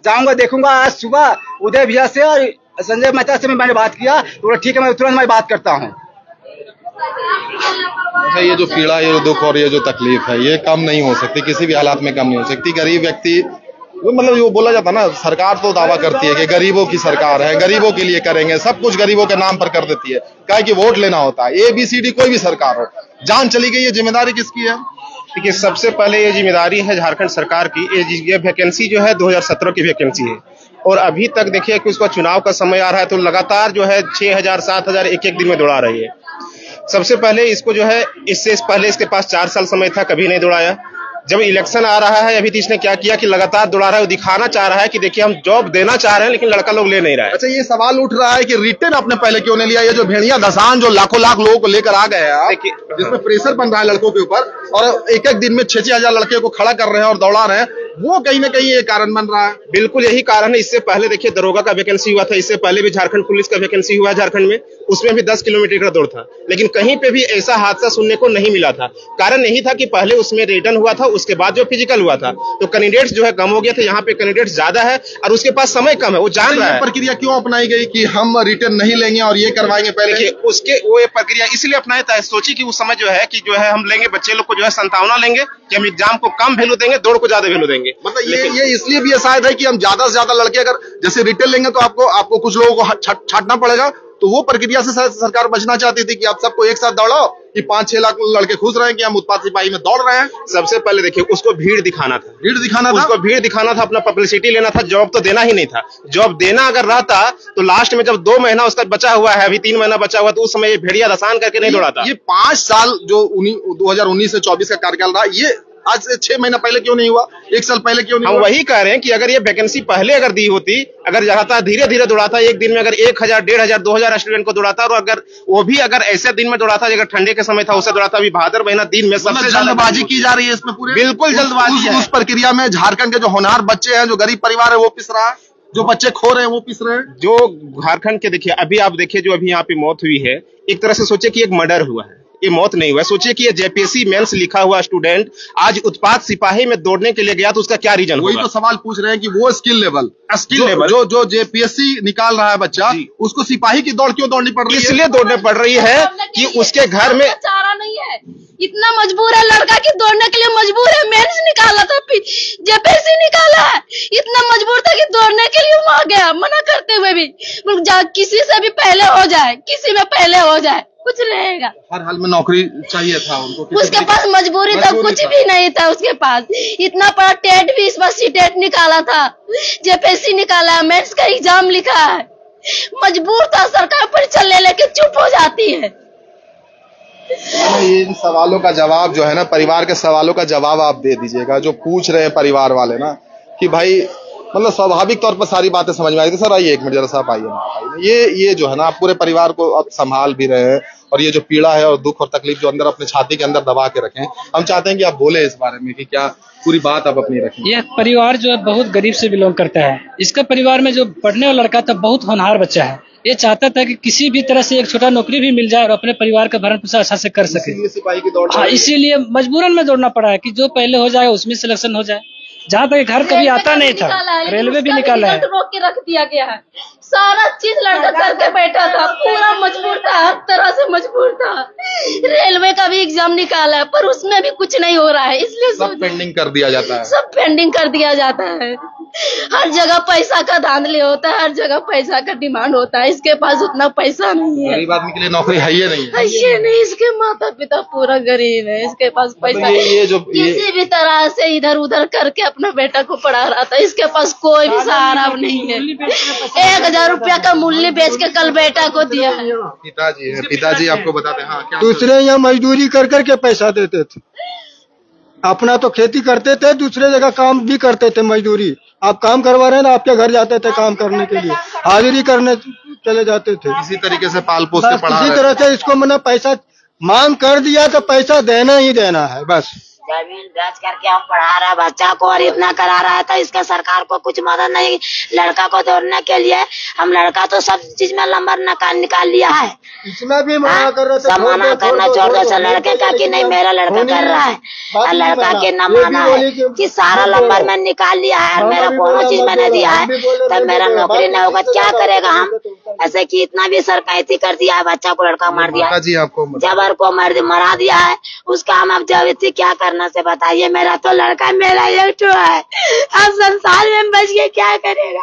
जाऊंगा देखूंगा। आज सुबह उदय भैया से और संजय मेहता से मैंने बात किया, तो बोले ठीक है मैं तुरंत मैं बात करता हूँ। ये जो पीड़ा, ये जो दुख और ये जो तकलीफ है, ये कम नहीं हो सकती, किसी भी हालात में कम नहीं हो सकती। गरीब व्यक्ति मतलब जो बोला जाता है ना, सरकार तो दावा करती है कि गरीबों की सरकार है, गरीबों के लिए करेंगे, सब कुछ गरीबों के नाम पर कर देती है, क्या कि वोट लेना होता है। ABCD कोई भी सरकार हो, जान चली गई, ये जिम्मेदारी किसकी है? देखिए, सबसे पहले ये जिम्मेदारी है झारखंड सरकार की। ये वैकेंसी जो है 2017 की वैकेंसी है और अभी तक देखिए कि उसका चुनाव का समय आ रहा है तो लगातार जो है 6,000 7,000 एक दिन में दौड़ा रही है। सबसे पहले इसको जो है, इससे पहले इसके पास 4 साल समय था, कभी नहीं दौड़ाया। जब इलेक्शन आ रहा है अभी तो इसने क्या किया कि लगातार दौड़ा रहा है, वो दिखाना चाह रहा है कि देखिए हम जॉब देना चाह रहे हैं लेकिन लड़का लोग ले नहीं रहा है। अच्छा, ये सवाल उठ रहा है कि रिटर्न आपने पहले क्यों नहीं लिया? ये जो भेड़िया धसान जो लाखों लाख लोगों को लेकर आ गए हैं, देखिए जिसमें प्रेशर बन रहा है लड़कों के ऊपर और एक दिन में 6-6 हजार लड़के को खड़ा कर रहे हैं और दौड़ा रहे हैं, वो कहीं ना कहीं ये कारण बन रहा है। बिल्कुल यही कारण है। इससे पहले देखिए दरोगा का वैकेंसी हुआ था, इससे पहले भी झारखंड पुलिस का वैकेंसी हुआ है झारखंड में, उसमें भी 10 किलोमीटर का दौड़ था, लेकिन कहीं पे भी ऐसा हादसा सुनने को नहीं मिला था। कारण यही था कि पहले उसमें रिटर्न हुआ था, उसके बाद जो फिजिकल हुआ था तो कैंडिडेट्स जो है कम हो गए थे। यहाँ पे कैंडिडेट्स ज्यादा है और उसके पास समय कम है, वो जान रहा है। प्रक्रिया क्यों अपनाई गई कि हम रिटर्न नहीं लेंगे और ये करवाएंगे? पहले उसके वो प्रक्रिया इसलिए अपनाया था, सोची कि उस समय जो है कि जो है हम लेंगे बच्चे लोग को जो है 57 लेंगे कि हम एग्जाम को कम वैल्यू देंगे, दौड़ को ज्यादा वैल्यू देंगे। मतलब ये इसलिए भी शायद है कि हम ज्यादा से ज्यादा लड़के अगर जैसे रिटेल लेंगे तो आपको कुछ लोगों को छाटना पड़ेगा, तो वो प्रक्रिया से सरकार बचना चाहती थी कि आप सबको एक साथ दौड़ाओ कि 5-6 लाख लड़के खुश रहे कि हम उत्पाद सिपाही में दौड़ रहे हैं। सबसे पहले देखिए उसको भीड़ दिखाना था, उसको भीड़ दिखाना था, अपना पब्लिसिटी लेना था। जॉब तो देना ही नहीं था। जॉब देना अगर रहता तो लास्ट में जब 2 महीना उसका बचा हुआ है, अभी 3 महीना बचा हुआ, तो उस समय ये भेड़िया धसान करके नहीं दौड़ा था। ये 5 साल जो 2019 से 24 का कार्यकाल रहा, ये आज से 6 महीना पहले क्यों नहीं हुआ? 1 साल पहले क्यों नहीं हुआ? हम वही कह रहे हैं कि अगर ये वैकेंसी पहले अगर दी होती, अगर लगातार धीरे धीरे दौड़ाता, एक दिन में अगर 1,000 1,500 2,000 स्टूडेंट को दौड़ाता और अगर वो भी अगर ऐसे दिन में दौड़ाता, अगर ठंडे के समय था उसे दौड़ाता, अभी भादर महीना दिन में सबसे जल्दबाजी की जा रही है इसमें पूरी। बिल्कुल जल्दबाजी है। उस प्रक्रिया में झारखंड के जो होनहार बच्चे हैं, जो गरीब परिवार है, वो पिस रहा है, जो बच्चे खो रहे हैं वो पिस रहे हैं। जो झारखंड के देखिए अभी आप देखिए जो अभी यहाँ पे मौत हुई है, एक तरह से सोचे कि एक मर्डर हुआ है, ये मौत नहीं हुआ। सोचिए कि ये JPSC मेंस लिखा हुआ स्टूडेंट आज उत्पाद सिपाही में दौड़ने के लिए गया तो उसका क्या रीजन होगा? वही तो सवाल पूछ रहे हैं कि वो स्किल लेवल जो JPSC निकाल रहा है बच्चा, उसको सिपाही की दौड़ क्यों दौड़नी पड़ रही है? इसलिए दौड़ने पड़ रही है कि उसके घर में चारा नहीं है, इतना मजबूर है लड़का की दौड़ने के लिए मजबूर है। मेंस निकाला था, JPSC निकाला है, इतना मजबूर था कि दौड़ने के लिए वहां गया, मना करते हुए भी किसी से भी पहले हो जाए, किसी में पहले हो जाए, कुछ रहेगा। हर हाल में नौकरी चाहिए था उनको। उसके पास मजबूरी था, कुछ भी नहीं था उसके पास। इतना बड़ा टेट भी, इस बार सीटेट निकाला था, JPSC निकाला है, मेंस का एग्जाम लिखा है, मजबूर था। सरकार परीक्षा ले लेके चुप हो जाती है। इन सवालों का जवाब जो है ना, परिवार के सवालों का जवाब आप दे दीजिएगा, जो पूछ रहे हैं परिवार वाले ना कि भाई मतलब स्वाभाविक तौर पर सारी बातें समझ में आई थी। सर आइए एक मिनट जरा साहब आइए ना। ये जो है ना, आप पूरे परिवार को अब संभाल भी रहे हैं और ये जो पीड़ा है और दुख और तकलीफ जो अंदर अपने छाती के अंदर दबा के रखें, हम चाहते हैं कि आप बोले इस बारे में कि क्या पूरी बात आप अपनी रखें। यह परिवार जो है बहुत गरीब से बिलोंग करता है। इसका परिवार में जो पढ़ने वाला लड़का था बहुत होनहार बच्चा है। ये चाहता था कि किसी भी तरह से एक छोटा नौकरी भी मिल जाए और अपने परिवार का भरण पोषण अच्छा से कर सके। सिपाही की दौड़, हाँ, इसीलिए मजबूरन में दौड़ना पड़ा है कि जो पहले हो जाए उसमें सिलेक्शन हो जाए। जहाँ तक घर कभी आता नहीं था, रेलवे भी निकाला है, रोक के रख दिया गया है। सारा चीज लड़का करके बैठा था, पूरा मजबूर था, हर तरह से मजबूर था। रेलवे का भी एग्जाम निकाला है पर उसमें भी कुछ नहीं हो रहा है, इसलिए सब पेंडिंग कर दिया जाता है। सब पेंडिंग कर दिया जाता है। हर जगह पैसा का धांधली होता है, हर जगह पैसा का डिमांड होता है। इसके पास उतना पैसा नहीं है, गरीब आदमी के लिए नौकरी है ये नहीं। इसके माता पिता पूरा गरीब है, इसके पास पैसा किसी भी तरह से इधर उधर करके अपना बेटा को पढ़ा रहा था। इसके पास कोई भी सहारा नहीं है। 1,000 रुपया का मूल्य बेच के कल बेटा को दिया है। पिताजी आपको बताते हैं। हाँ, दूसरे यहाँ मजदूरी कर करके पैसा देते थे, अपना तो खेती करते थे, दूसरे जगह काम भी करते थे मजदूरी। आप काम करवा रहे हैं ना, आपके घर जाते थे काम करने के लिए, हाजिरी करने चले जाते थे। इसी तरीके से पाल पोस के पढ़ा इसी तरह से इसको मैंने पैसा मांग कर दिया तो पैसा देना ही देना है बस। जमीन बेच करके हम पढ़ा रहा है बच्चा को और इतना करा रहा है तो इसका सरकार को कुछ मदद नहीं। लड़का को दौड़ने के लिए हम लड़का तो सब चीज में नंबर निकाल लिया है, इसमें भी मना कर रहे थे, सब मना करना छोड़ दो। लड़के का कि नहीं मेरा लड़का कर रहा है, और लड़का के न माना है कि सारा नंबर मैंने निकाल लिया है और मेरा कोनो चीज मैंने दिया है तब मेरा नौकरी नहीं होगा। क्या करेगा हम? ऐसे कि इतना भी सरकारी कर दिया है, बच्चा को लड़का मार दिया है, जबर को मरा दिया है, उसका हम अब जब क्या करना करना से बताइए। मेरा तो लड़का मेरा एक तो है, अब संसार में बच के क्या करेगा?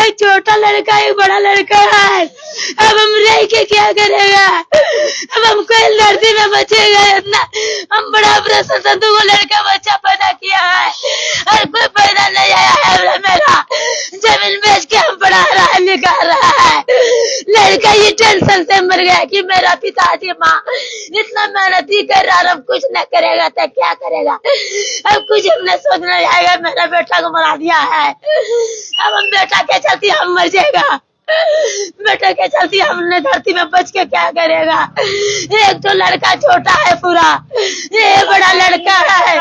एक छोटा लड़का एक बड़ा लड़का है, अब हम रह के क्या करेगा? अब हमको एलर्जी में बचेगा इतना? हम बड़ा ऑपरेशन से 2 लड़का बच्चा पैदा किया है और कोई पैदा नहीं आया है। मेरा जमीन बेच के हम पढ़ा रहा है, निकाल रहा है। लड़का ये टेंशन से मर गया कि मेरा पिताजी माँ इतना मेहनत ही कर रहा, अब कुछ न करेगा तो क्या करेगा? अब कुछ हमने सोचना जाएगा। मेरा बेटा को मरा दिया है, अब हम बेटा के चलते हम मर जाएगा। बेटा के चलते हमने धरती में बच के क्या करेगा? एक तो लड़का छोटा है पूरा, ये बड़ा लड़का है,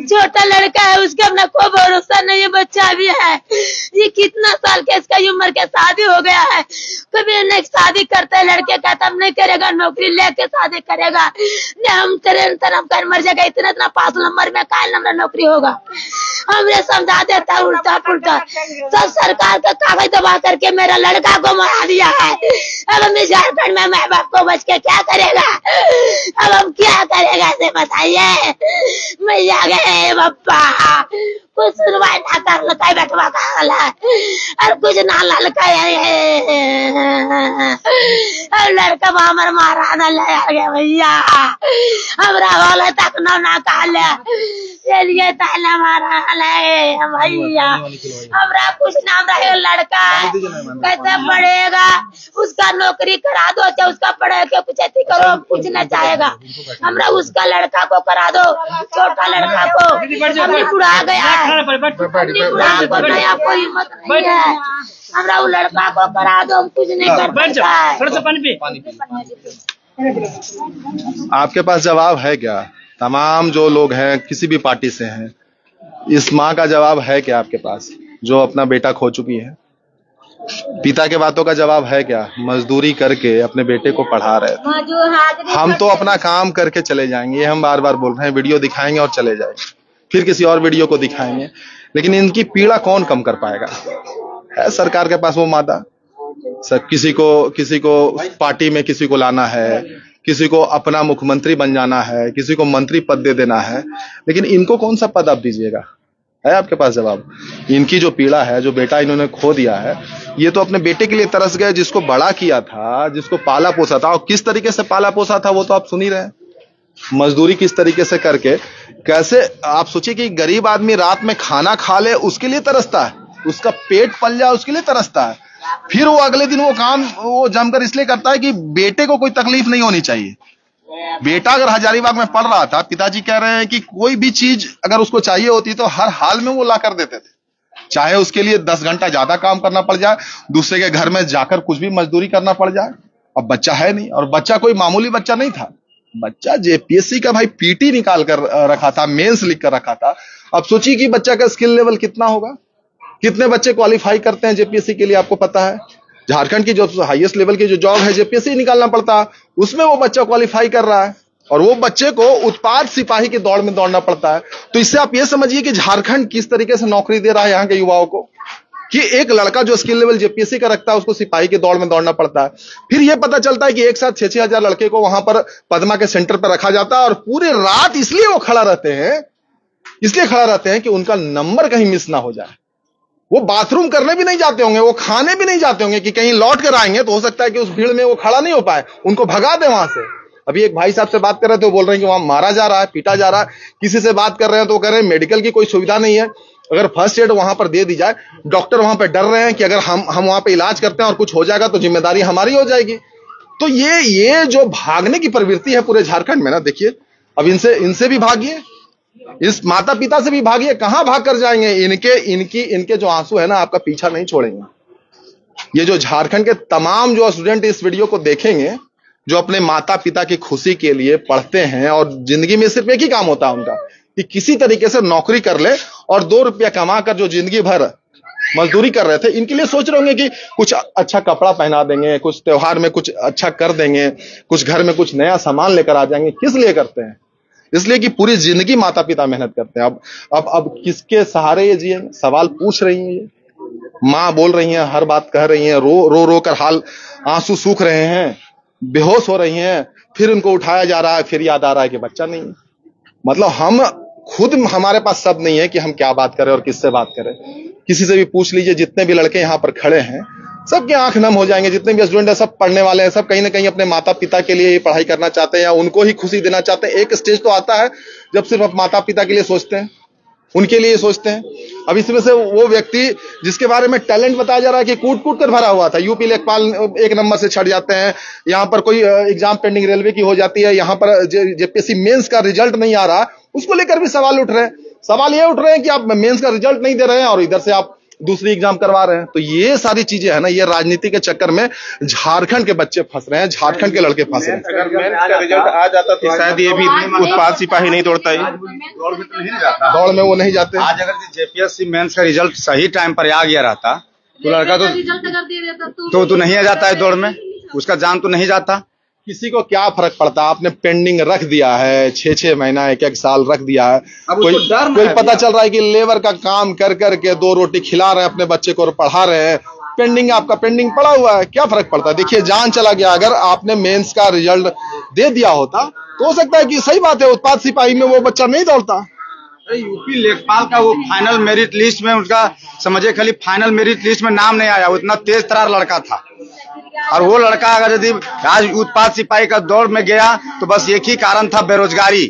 छोटा लड़का है, उसके अपना कोई भरोसा नहीं है। बच्चा भी है, ये कितना साल के इसका उम्र के शादी हो गया है। कभी नहीं शादी करते है लड़के का, तब नहीं करेगा, नौकरी लेके शादी करेगा। नहीं हम तरह कर मर जाएगा। इतना 5 नंबर में का नंबर नौकरी होगा? हमने समझा देता है उल्टा पुल्टा। सब सरकार का कागज दबा करके मेरा लड़का को मरा दिया है। अब हम झारखंड में माँ बाप को बच के क्या करेगा? अब हम क्या करेगा से बताइए। मैं आ गए बप्पा, कुछ सुनवाई ना कर लगा बैठवा का और कुछ ना लड़का लड़का हमारे मारा ना ले गया भैया। हमरा वाला तक ना काले चलिए ताला मारा भैया। हमरा कुछ नाम रहे लड़का कैसे पढ़ेगा? उसका नौकरी करा दो, चाहे उसका पढ़े के कुछ ऐसी करो, कुछ न चाहेगा। हमरा उसका लड़का को करा दो, छोटा लड़का को। हमने बुढ़ा गया, कोई हिम्मत नहीं है। हमरा वो लड़का को करा दो, हम कुछ नहीं कर सकता है। आपके पास जवाब है क्या? तमाम जो लोग हैं किसी भी पार्टी से हैं, इस माँ का जवाब है क्या आपके पास जो अपना बेटा खो चुकी है? पिता के बातों का जवाब है क्या? मजदूरी करके अपने बेटे को पढ़ा रहे थे। हम तो अपना काम करके चले जाएंगे, हम बार बार बोल रहे हैं, वीडियो दिखाएंगे और चले जाएंगे, फिर किसी और वीडियो को दिखाएंगे, लेकिन इनकी पीड़ा कौन कम कर पाएगा? है सरकार के पास वो मादा। सब किसी को पार्टी में किसी को लाना है, किसी को अपना मुख्यमंत्री बन जाना है, किसी को मंत्री पद दे देना है, लेकिन इनको कौन सा पद आप दीजिएगा? है आपके पास जवाब? इनकी जो पीड़ा है, जो बेटा इन्होंने खो दिया है, ये तो अपने बेटे के लिए तरस गए, जिसको बड़ा किया था, जिसको पाला पोसा था। और किस तरीके से पाला पोसा था वो तो आप सुन ही रहे हैं। मजदूरी किस तरीके से करके, कैसे आप सोचिए कि गरीब आदमी रात में खाना खा ले उसके लिए तरसता है, उसका पेट पल जाए उसके लिए तरसता है, फिर वो अगले दिन वो काम वो जमकर इसलिए करता है कि बेटे को कोई तकलीफ नहीं होनी चाहिए। बेटा अगर हजारीबाग में पढ़ रहा था, पिताजी कह रहे हैं कि कोई भी चीज अगर उसको चाहिए होती तो हर हाल में वो ला कर देते थे, चाहे उसके लिए 10 घंटा ज्यादा काम करना पड़ जाए, दूसरे के घर में जाकर कुछ भी मजदूरी करना पड़ जाए। अब बच्चा है नहीं, और बच्चा कोई मामूली बच्चा नहीं था, बच्चा जेपीएससी का भाई पीटी निकाल कर रखा था, मेंस लिख कर रखा था। अब सोचिए कि बच्चा का स्किल लेवल कितना होगा। कितने बच्चे क्वालिफाई करते हैं जेपीएससी के लिए आपको पता है? झारखंड की जो हाईएस्ट लेवल की जो जॉब है जेपीएससी निकालना पड़ता है, उसमें वो बच्चा क्वालिफाई कर रहा है, और वो बच्चे को उत्पाद सिपाही की दौड़ में दौड़ना पड़ता है। तो इससे आप ये समझिए कि झारखंड किस तरीके से नौकरी दे रहा है यहाँ के युवाओं को, कि एक लड़का जो स्किल लेवल जेपीएससी का रखता है उसको सिपाही की दौड़ में दौड़ना पड़ता है। फिर ये पता चलता है कि एक साथ 6-6 हजार लड़के को वहां पर पद्मा के सेंटर पर रखा जाता है, और पूरी रात इसलिए वो खड़ा रहते हैं कि उनका नंबर कहीं मिस ना हो जाए। वो बाथरूम करने भी नहीं जाते होंगे, वो खाने भी नहीं जाते होंगे कि कहीं लौट कर आएंगे तो हो सकता है कि उस भीड़ में वो खड़ा नहीं हो पाए, उनको भगा दे वहां से। अभी एक भाई साहब से बात कर रहे थे, वो बोल रहे हैं कि वहां मारा जा रहा है, पीटा जा रहा है। किसी से बात कर रहे हैं तो वो कह रहे हैं मेडिकल की कोई सुविधा नहीं है, अगर फर्स्ट एड वहां पर दे दी जाए, डॉक्टर वहां पर डर रहे हैं कि अगर हम वहां पर इलाज करते हैं और कुछ हो जाएगा तो जिम्मेदारी हमारी हो जाएगी। तो ये जो भागने की प्रवृत्ति है पूरे झारखंड में ना, देखिए अब इनसे भी भागिए, इस माता पिता से भी भागिए, कहां भाग कर जाएंगे? इनके जो आंसू है ना आपका पीछा नहीं छोड़ेंगे। ये जो झारखंड के तमाम जो स्टूडेंट इस वीडियो को देखेंगे, जो अपने माता पिता की खुशी के लिए पढ़ते हैं और जिंदगी में सिर्फ एक ही काम होता है उनका कि किसी तरीके से नौकरी कर ले और 2 रुपया कमा कर जो जिंदगी भर मजदूरी कर रहे थे, इनके लिए सोच रहे होंगे कि कुछ अच्छा कपड़ा पहना देंगे, कुछ त्योहार में कुछ अच्छा कर देंगे, कुछ घर में कुछ नया सामान लेकर आ जाएंगे। किस लिए करते हैं? इसलिए कि पूरी जिंदगी माता पिता मेहनत करते हैं। अब किसके सहारे ये जिएंगे? सवाल पूछ रही हैं ये माँ, बोल रही हैं, हर बात कह रही हैं, रो कर हाल आंसू सूख रहे हैं, बेहोश हो रही हैं, फिर उनको उठाया जा रहा है, फिर याद आ रहा है कि बच्चा नहीं है। मतलब हम खुद, हमारे पास शब्द नहीं है कि हम क्या बात करें और किससे बात करें। किसी से भी पूछ लीजिए, जितने भी लड़के यहाँ पर खड़े हैं सबके आंख नम हो जाएंगे। जितने भी स्टूडेंट है सब पढ़ने वाले हैं, सब कहीं ना कहीं अपने माता पिता के लिए पढ़ाई करना चाहते हैं या उनको ही खुशी देना चाहते हैं। एक स्टेज तो आता है जब सिर्फ आप माता पिता के लिए सोचते हैं, उनके लिए सोचते हैं। अब इसमें से वो व्यक्ति जिसके बारे में टैलेंट बताया जा रहा है कि कूट कूट कर भरा हुआ था, यूपी लेखपाल 1 नंबर से छट जाते हैं, यहाँ पर कोई एग्जाम पेंडिंग रेलवे की हो जाती है, यहाँ पर जेपीएससी मेंस का रिजल्ट नहीं आ रहा, उसको लेकर भी सवाल उठ रहे हैं। सवाल ये उठ रहे हैं कि आप मेंस का रिजल्ट नहीं दे रहे हैं और इधर से आप दूसरी एग्जाम करवा रहे हैं। तो ये सारी चीजें है ना, ये राजनीति के चक्कर में झारखंड के बच्चे फंस रहे हैं, झारखंड के लड़के फंस रहे हैं। अगर मेंस का रिजल्ट आ जाता तो शायद ये भी उत्पाद सिपाही नहीं दौड़ता है, दौड़ में वो नहीं जाते। आज अगर जेपीएससी मेंस का रिजल्ट सही टाइम पर आ गया रहता तो लड़का तो नहीं आ जाता है दौड़ में, उसका जान तो नहीं जाता। किसी को क्या फर्क पड़ता है, आपने पेंडिंग रख दिया है 6-6 महीना 1-1 साल रख दिया है, कोई पता चल रहा है कि लेबर का काम कर करके 2 रोटी खिला रहे हैं अपने बच्चे को और पढ़ा रहे हैं, पेंडिंग आपका पेंडिंग पड़ा हुआ है, क्या फर्क पड़ता है। देखिए जान चला गया। अगर आपने मेंस का रिजल्ट दे दिया होता तो हो सकता है कि सही बात है उत्पाद सिपाही में वो बच्चा नहीं दौड़ता। यूपी लेखपाल का वो फाइनल मेरिट लिस्ट में उसका समझे खाली फाइनल मेरिट लिस्ट में नाम नहीं आया, उतना तेज तरार लड़का था। और वो लड़का अगर यदि आज उत्पाद सिपाही का दौड़ में गया तो बस एक ही कारण था, बेरोजगारी।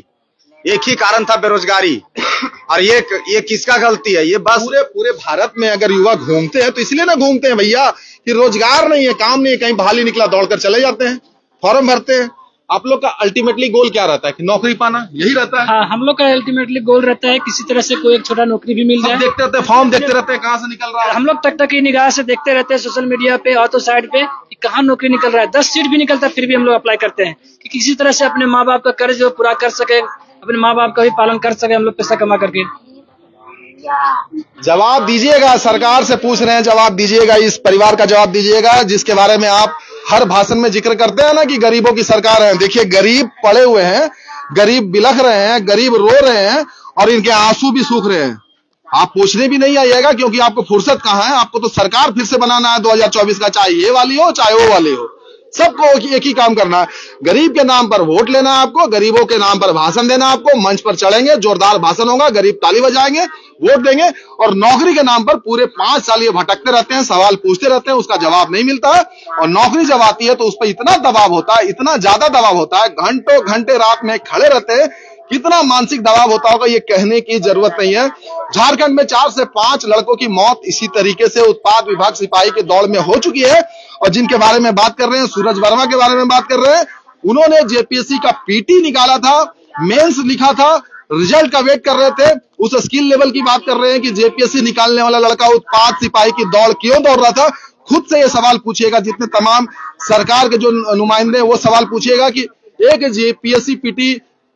एक ही कारण था, बेरोजगारी। और ये किसका गलती है? ये बस पूरे भारत में अगर युवा घूमते हैं तो इसलिए ना घूमते हैं भैया कि रोजगार नहीं है, काम नहीं है, कहीं बहाली निकला दौड़कर चले जाते हैं, फॉर्म भरते हैं। आप लोग का अल्टीमेटली गोल क्या रहता है कि नौकरी पाना, यही रहता है? हाँ, हम लोग का अल्टीमेटली गोल रहता है किसी तरह से कोई एक छोटा नौकरी भी मिल जाए। देखते रहते हैं, फॉर्म देखते रहते हैं, कहाँ से निकल रहा है। हम लोग तक की निगाह से देखते रहते हैं सोशल मीडिया पे, ऑटो साइड पे कि कहाँ नौकरी निकल रहा है। 10 सीट भी निकलता है फिर भी हम लोग अप्लाई करते हैं कि किसी तरह से अपने माँ बाप का कर्ज पूरा कर सके, अपने माँ बाप का भी पालन कर सके हम लोग पैसा कमा करके। जवाब दीजिएगा, सरकार से पूछ रहे हैं, जवाब दीजिएगा, इस परिवार का जवाब दीजिएगा जिसके बारे में आप हर भाषण में जिक्र करते हैं ना कि गरीबों की सरकार है। देखिए गरीब पड़े हुए हैं, गरीब बिलख रहे हैं, गरीब रो रहे हैं और इनके आंसू भी सूख रहे हैं। आप पूछने भी नहीं आइएगा क्योंकि आपको फुर्सत कहाँ है। आपको तो सरकार फिर से बनाना है 2024 का, चाहे ये वाली हो चाहे वो वाली हो, सबको एक ही काम करना है। गरीब के नाम पर वोट लेना है आपको, गरीबों के नाम पर भाषण देना है आपको। मंच पर चढ़ेंगे, जोरदार भाषण होगा, गरीब ताली बजाएंगे, वोट देंगे। और नौकरी के नाम पर पूरे 5 साल ये भटकते रहते हैं, सवाल पूछते रहते हैं, उसका जवाब नहीं मिलता है। और नौकरी जब आती है तो उस पर इतना दबाव होता है, इतना ज्यादा दबाव होता है, घंटों घंटे रात में खड़े रहते हैं। कितना मानसिक दबाव होता होगा ये कहने की जरूरत नहीं है। झारखंड में 4 से 5 लड़कों की मौत इसी तरीके से उत्पाद विभाग सिपाही के दौड़ में हो चुकी है। और जिनके बारे में बात कर रहे हैं, सूरज वर्मा के बारे में बात कर रहे हैं, उन्होंने जेपीएससी का पीटी निकाला था, मेंस लिखा था, रिजल्ट का वेट कर रहे थे। उस स्किल लेवल की बात कर रहे हैं कि जेपीएससी निकालने वाला लड़का उत्पाद सिपाही की दौड़ क्यों दौड़ रहा था। खुद से ये सवाल पूछिएगा, जितने तमाम सरकार के जो नुमाइंदे हैं वो सवाल पूछिएगा कि एक जेपीएससी पीटी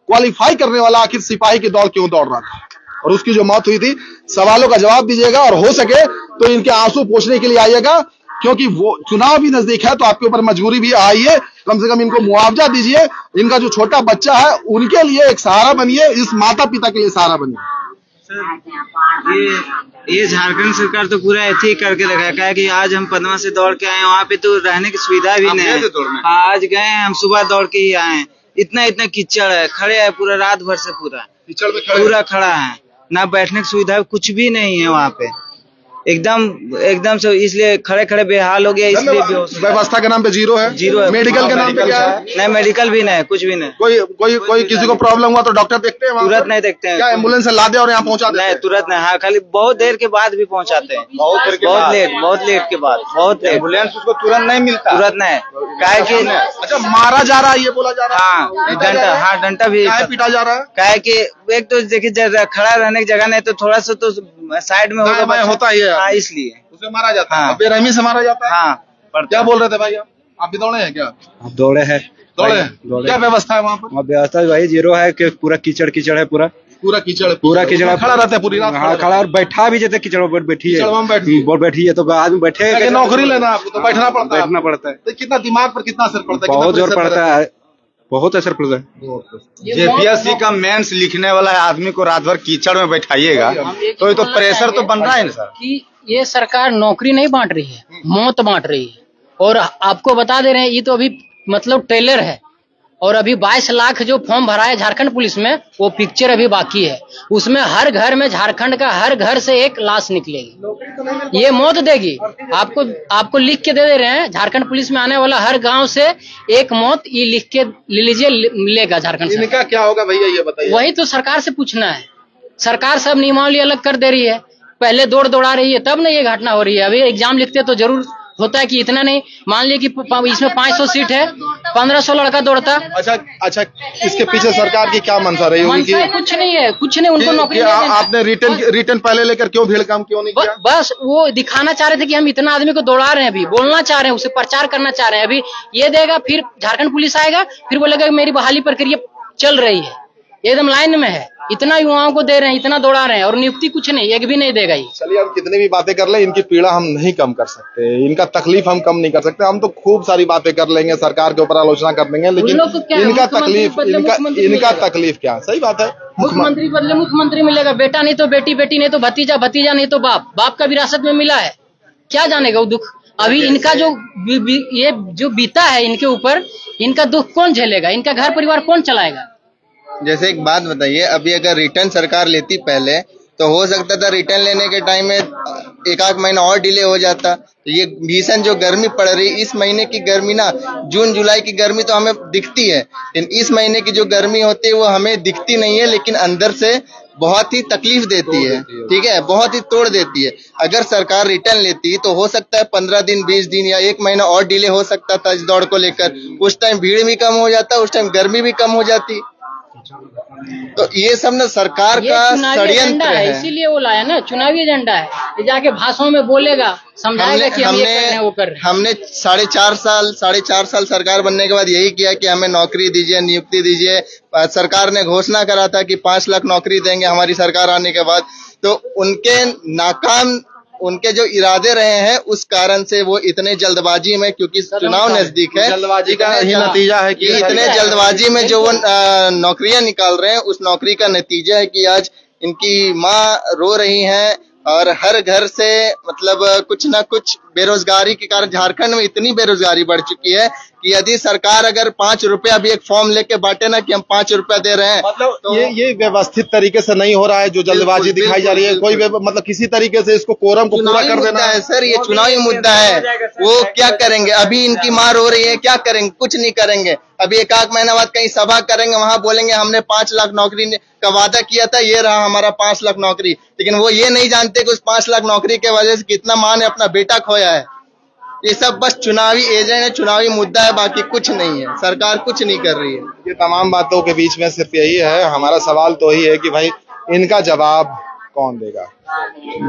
क्वालिफाई करने वाला आखिर सिपाही की दौड़ क्यों दौड़ रहा था और उसकी जो मौत हुई थी। सवालों का जवाब दीजिएगा और हो सके तो इनके आंसू पोंछने के लिए आइएगा, क्योंकि वो चुनाव भी नजदीक है तो आपके ऊपर मजबूरी भी आइए। कम से कम इनको मुआवजा दीजिए, इनका जो छोटा बच्चा है उनके लिए एक सहारा बनिए, इस माता पिता के लिए सहारा बनिए। ये झारखंड सरकार तो पूरा ऐसे ही करके रखा है कि आज हम पदमा से दौड़ के आए, वहाँ पे तो रहने की सुविधा भी नहीं है। हाँ, आज गए हैं हम, सुबह दौड़ के ही आए हैं। इतना कीचड़ है, खड़े है पूरा रात भर से, पूरा खड़ा है, ना बैठने की सुविधा कुछ भी नहीं है वहाँ पे। एकदम से इसलिए खड़े खड़े बेहाल हो गया। इसलिए व्यवस्था के नाम पे जीरो है। मेडिकल के नाम पे क्या है? नहीं, मेडिकल भी नहीं, कुछ भी नहीं। कोई किसी को प्रॉब्लम हुआ तो डॉक्टर देखते हैं? तुरंत नहीं देखते हैं। क्या एम्बुलेंस से लादे और यहाँ पहुँचा? नहीं, तुरंत नहीं। हाँ, खाली बहुत देर के बाद भी पहुँचाते हैं, बहुत लेट के बाद, बहुत लेट। एम्बुलेंस उसको तुरंत नहीं मिलता, तुरंत नहीं। काहे कि अच्छा मारा जा रहा है, ये बोला जा रहा है। हाँ, डंटा भी पीटा जा रहा है। काहे कि एक तो देखिए खड़ा रहने की जगह नहीं, तो थोड़ा सा तो साइड में होता ही है। हाँ, इसलिए उसे मारा जाता है, बेरहमी से मारा जाता है। हाँ, क्या बोल रहे थे भाई? आप भी दौड़े हैं क्या? दौड़े हैं। क्या व्यवस्था है वहाँ पर? व्यवस्था वही जीरो है कि पूरा कीचड़ है, पूरा कीचड़ खड़ा रहता है पूरी रात। हाँ, खड़ा और बैठा भी जाते कीचड़ में बैठी है तो आदमी बैठे। नौकरी लेना आपको तो बैठना पड़ता है। तो कितना दिमाग पर कितना असर पड़ता है? बहुत जोर पड़ता है, बहुत असर पड़ता है। जेपीएससी का मेंस लिखने वाला आदमी को रात भर कीचड़ में बैठाइएगा तो ये तो प्रेशर तो बन रहा है ना सर। कि ये सरकार नौकरी नहीं बांट रही है, मौत बांट रही है। और आपको बता दे रहे हैं, ये तो अभी मतलब ट्रेलर है और अभी 22 लाख जो फॉर्म भरा है झारखंड पुलिस में, वो पिक्चर अभी बाकी है। उसमें हर घर में, झारखंड का हर घर से एक लाश निकलेगी, ये मौत देगी। आपको लिख के दे रहे हैं, झारखंड पुलिस में आने वाला हर गांव से एक मौत, ये लिख के ले लीजिए, मिलेगा झारखंड से। इनका क्या होगा भैया, ये बताइए। वही तो सरकार से पूछना है। सरकार सब नियमावली अलग कर दे रही है, पहले दौड़ा रही है, तब ना ये घटना हो रही है। अभी एग्जाम लिखते तो जरूर होता है कि इतना नहीं, मान लिया कि इसमें 500 सीट है, 1500 लड़का दौड़ता। अच्छा, इसके पीछे सरकार की क्या मंशा रही होगी? कुछ नहीं है, कुछ नहीं, उनको नौकरी आपने रिटर्न पहले लेकर क्यों भीड़ कम क्यों नहीं किया? बस वो दिखाना चाह रहे थे कि हम इतना आदमी को दौड़ा रहे हैं, अभी बोलना चाह रहे हैं, उसे प्रचार करना चाह रहे हैं। अभी ये देगा, फिर झारखंड पुलिस आएगा, फिर बोलेगा मेरी बहाली प्रक्रिया चल रही है, एकदम लाइन में है। इतना युवाओं को दे रहे हैं, इतना दौड़ा रहे हैं, और नियुक्ति कुछ नहीं, एक भी नहीं देगा। चलिए, हम कितनी भी बातें कर लें, इनकी पीड़ा हम नहीं कम कर सकते, इनका तकलीफ हम कम नहीं कर सकते। हम तो खूब सारी बातें कर लेंगे, सरकार के ऊपर आलोचना कर देंगे, लेकिन इनका तकलीफ क्या? सही बात है, मुख्यमंत्री बदले मुख्यमंत्री मिलेगा, बेटा नहीं तो बेटी, बेटी नहीं तो भतीजा, भतीजा नहीं तो बाप का विरासत में मिला है, क्या जानेगा वो दुख। अभी इनका जो बीता है इनके ऊपर, इनका दुख कौन झेलेगा, इनका घर परिवार कौन चलाएगा? जैसे एक बात बताइए, अभी अगर रिटर्न सरकार लेती पहले, तो हो सकता था रिटर्न लेने के टाइम में एक आध महीना और डिले हो जाता। ये भीषण जो गर्मी पड़ रही, इस महीने की गर्मी ना, जून जुलाई की गर्मी तो हमें दिखती है, लेकिन इस महीने की जो गर्मी होती है वो हमें दिखती नहीं है, लेकिन अंदर से बहुत ही तकलीफ देती है, ठीक है, बहुत ही तोड़ देती है। अगर सरकार रिटर्न लेती तो हो सकता है 15 दिन, 20 दिन या 1 महीना और डिले हो सकता था इस दौड़ को लेकर। उस टाइम भीड़ भी कम हो जाता, उस टाइम गर्मी भी कम हो जाती। तो ये सब ना सरकार का षड्यंत्र है, इसीलिए वो लाया ना, चुनावी एजेंडा है। ये जाके भाषणों में बोलेगा, समझाएगा कि हम ये कर रहे हैं, वो कर रहे हैं। हमने 4.5 साल सरकार बनने के बाद यही किया कि हमें नौकरी दीजिए, नियुक्ति दीजिए। सरकार ने घोषणा करा था कि 5 लाख नौकरी देंगे हमारी सरकार आने के बाद, तो उनके नाकाम, उनके जो इरादे रहे हैं, उस कारण से वो इतने जल्दबाजी में, क्योंकि चुनाव नजदीक है, जल्दबाजी का ही नतीजा है कि इतने जल्दबाजी में जो वो नौकरियां निकाल रहे हैं, उस नौकरी का नतीजा है कि आज इनकी माँ रो रही हैं, और हर घर से मतलब कुछ ना कुछ बेरोजगारी के कारण झारखंड में इतनी बेरोजगारी बढ़ चुकी है कि यदि सरकार अगर 5 रुपया भी एक फॉर्म लेके बांटे ना कि हम 5 रुपया दे रहे हैं, मतलब तो ये व्यवस्थित तरीके से नहीं हो रहा है, जो जल्दबाजी दिखाई जा रही है। कोई मतलब किसी तरीके से इसको कोरम को पूरा कर देना है। सर, ये चुनावी मुद्दा है, वो क्या करेंगे? अभी इनकी माँ रो रही है, क्या करेंगे? कुछ नहीं करेंगे। अभी 1 महीना बाद कहीं सभा करेंगे, वहां बोलेंगे हमने 5 लाख नौकरी का वादा किया था, ये रहा हमारा 5 लाख नौकरी। लेकिन वो ये नहीं जानते कि उस 5 लाख नौकरी के वजह से कितना माँ ने अपना बेटा खोया है। ये सब बस चुनावी एजेंट है, चुनावी मुद्दा है, बाकी कुछ नहीं है। सरकार कुछ नहीं कर रही है। ये तमाम बातों के बीच में सिर्फ यही है, हमारा सवाल तो यही है कि भाई इनका जवाब कौन देगा?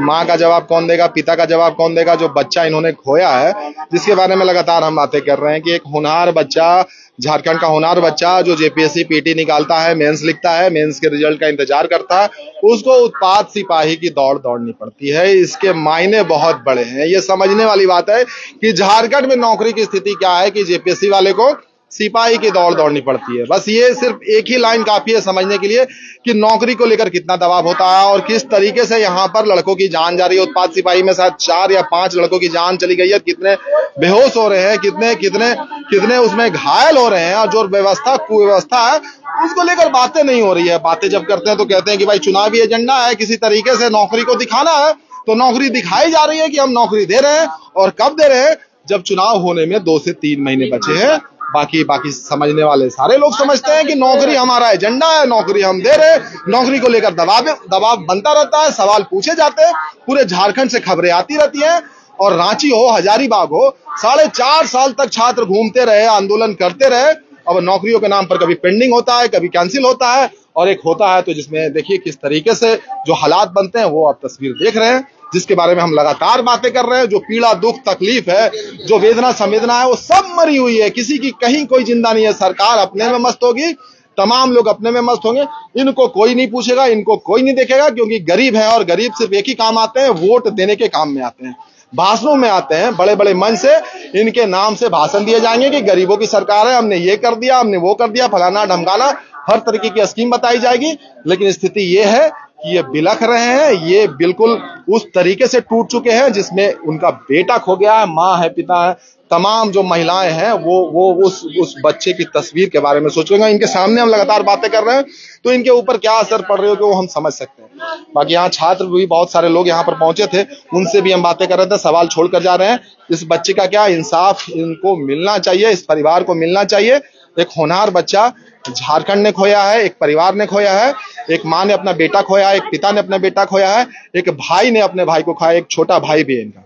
माँ का जवाब कौन देगा? पिता का जवाब कौन देगा? जो बच्चा इन्होंने खोया है, जिसके बारे में लगातार हम बातें कर रहे हैं कि एक होनहार बच्चा, झारखंड का होनहार बच्चा जो जेपीएससी पीटी निकालता है, मेंस लिखता है, मेंस के रिजल्ट का इंतजार करता है, उसको उत्पाद सिपाही की दौड़ दौड़नी पड़ती है। इसके मायने बहुत बड़े हैं। ये समझने वाली बात है कि झारखंड में नौकरी की स्थिति क्या है कि जेपीएससी वाले को सिपाही की दौड़ दौड़नी पड़ती है। बस ये सिर्फ एक ही लाइन काफी है समझने के लिए कि नौकरी को लेकर कितना दबाव होता है और किस तरीके से यहाँ पर लड़कों की जान जा रही है। उत्पाद सिपाही में शायद 4 या 5 लड़कों की जान चली गई है। कितने बेहोश हो रहे हैं, कितने उसमें घायल हो रहे हैं, और जो कुव्यवस्था है उसको लेकर बातें नहीं हो रही है। बातें जब करते हैं तो कहते हैं कि भाई चुनावी एजेंडा है, किसी तरीके से नौकरी को दिखाना है, तो नौकरी दिखाई जा रही है कि हम नौकरी दे रहे हैं। और कब दे रहे हैं? जब चुनाव होने में 2 से 3 महीने बचे हैं। बाकी समझने वाले सारे लोग समझते हैं कि नौकरी हमारा एजेंडा है, नौकरी हम दे रहे हैं। नौकरी को लेकर दबाव बनता रहता है, सवाल पूछे जाते हैं, पूरे झारखंड से खबरें आती रहती हैं। और रांची हो, हजारीबाग हो, 4.5 साल तक छात्र घूमते रहे, आंदोलन करते रहे। अब नौकरियों के नाम पर कभी पेंडिंग होता है, कभी कैंसिल होता है, और एक होता है तो जिसमें देखिए किस तरीके से जो हालात बनते हैं वो आप तस्वीर देख रहे हैं, जिसके बारे में हम लगातार बातें कर रहे हैं। जो पीड़ा, दुख, तकलीफ है, जो वेदना संवेदना है, वो सब मरी हुई है। किसी की कहीं कोई जिंदा नहीं है। सरकार अपने में मस्त होगी, तमाम लोग अपने में मस्त होंगे, इनको कोई नहीं पूछेगा, इनको कोई नहीं देखेगा, क्योंकि गरीब है और गरीब सिर्फ एक ही काम आते हैं, वोट देने के काम में आते हैं, भाषणों में आते हैं। बड़े बड़े मंच से इनके नाम से भाषण दिए जाएंगे कि गरीबों की सरकार है, हमने ये कर दिया, हमने वो कर दिया, फलाना ढमकाना, हर तरीके की स्कीम बताई जाएगी। लेकिन स्थिति ये है कि ये बिलख रहे हैं, ये बिल्कुल उस तरीके से टूट चुके हैं जिसमें उनका बेटा खो गया है, माँ है, पिता है, तमाम जो महिलाएं हैं वो उस बच्चे की तस्वीर के बारे में सोचेंगे। इनके सामने हम लगातार बातें कर रहे हैं तो इनके ऊपर क्या असर पड़ रही होगी वो हम समझ सकते हैं। बाकी यहाँ छात्र भी बहुत सारे लोग यहाँ पर पहुंचे थे, उनसे भी हम बातें कर रहे थे, सवाल छोड़कर जा रहे हैं। इस बच्चे का क्या इंसाफ इनको मिलना चाहिए, इस परिवार को मिलना चाहिए। एक होनहार बच्चा झारखंड ने खोया है, एक परिवार ने खोया है, एक माँ ने अपना बेटा खोया है, एक पिता ने अपना बेटा खोया है, एक भाई ने अपने भाई को खोया, एक छोटा भाई भी है इनका।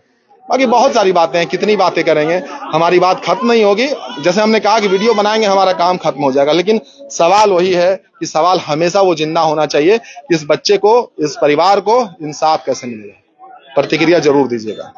बाकी बहुत सारी बातें हैं, कितनी बातें करेंगे, हमारी बात खत्म नहीं होगी। जैसे हमने कहा कि वीडियो बनाएंगे हमारा काम खत्म हो जाएगा, लेकिन सवाल वही है कि सवाल हमेशा वो जिंदा होना चाहिए, इस बच्चे को, इस परिवार को इंसाफ कैसे मिलेगा। प्रतिक्रिया जरूर दीजिएगा।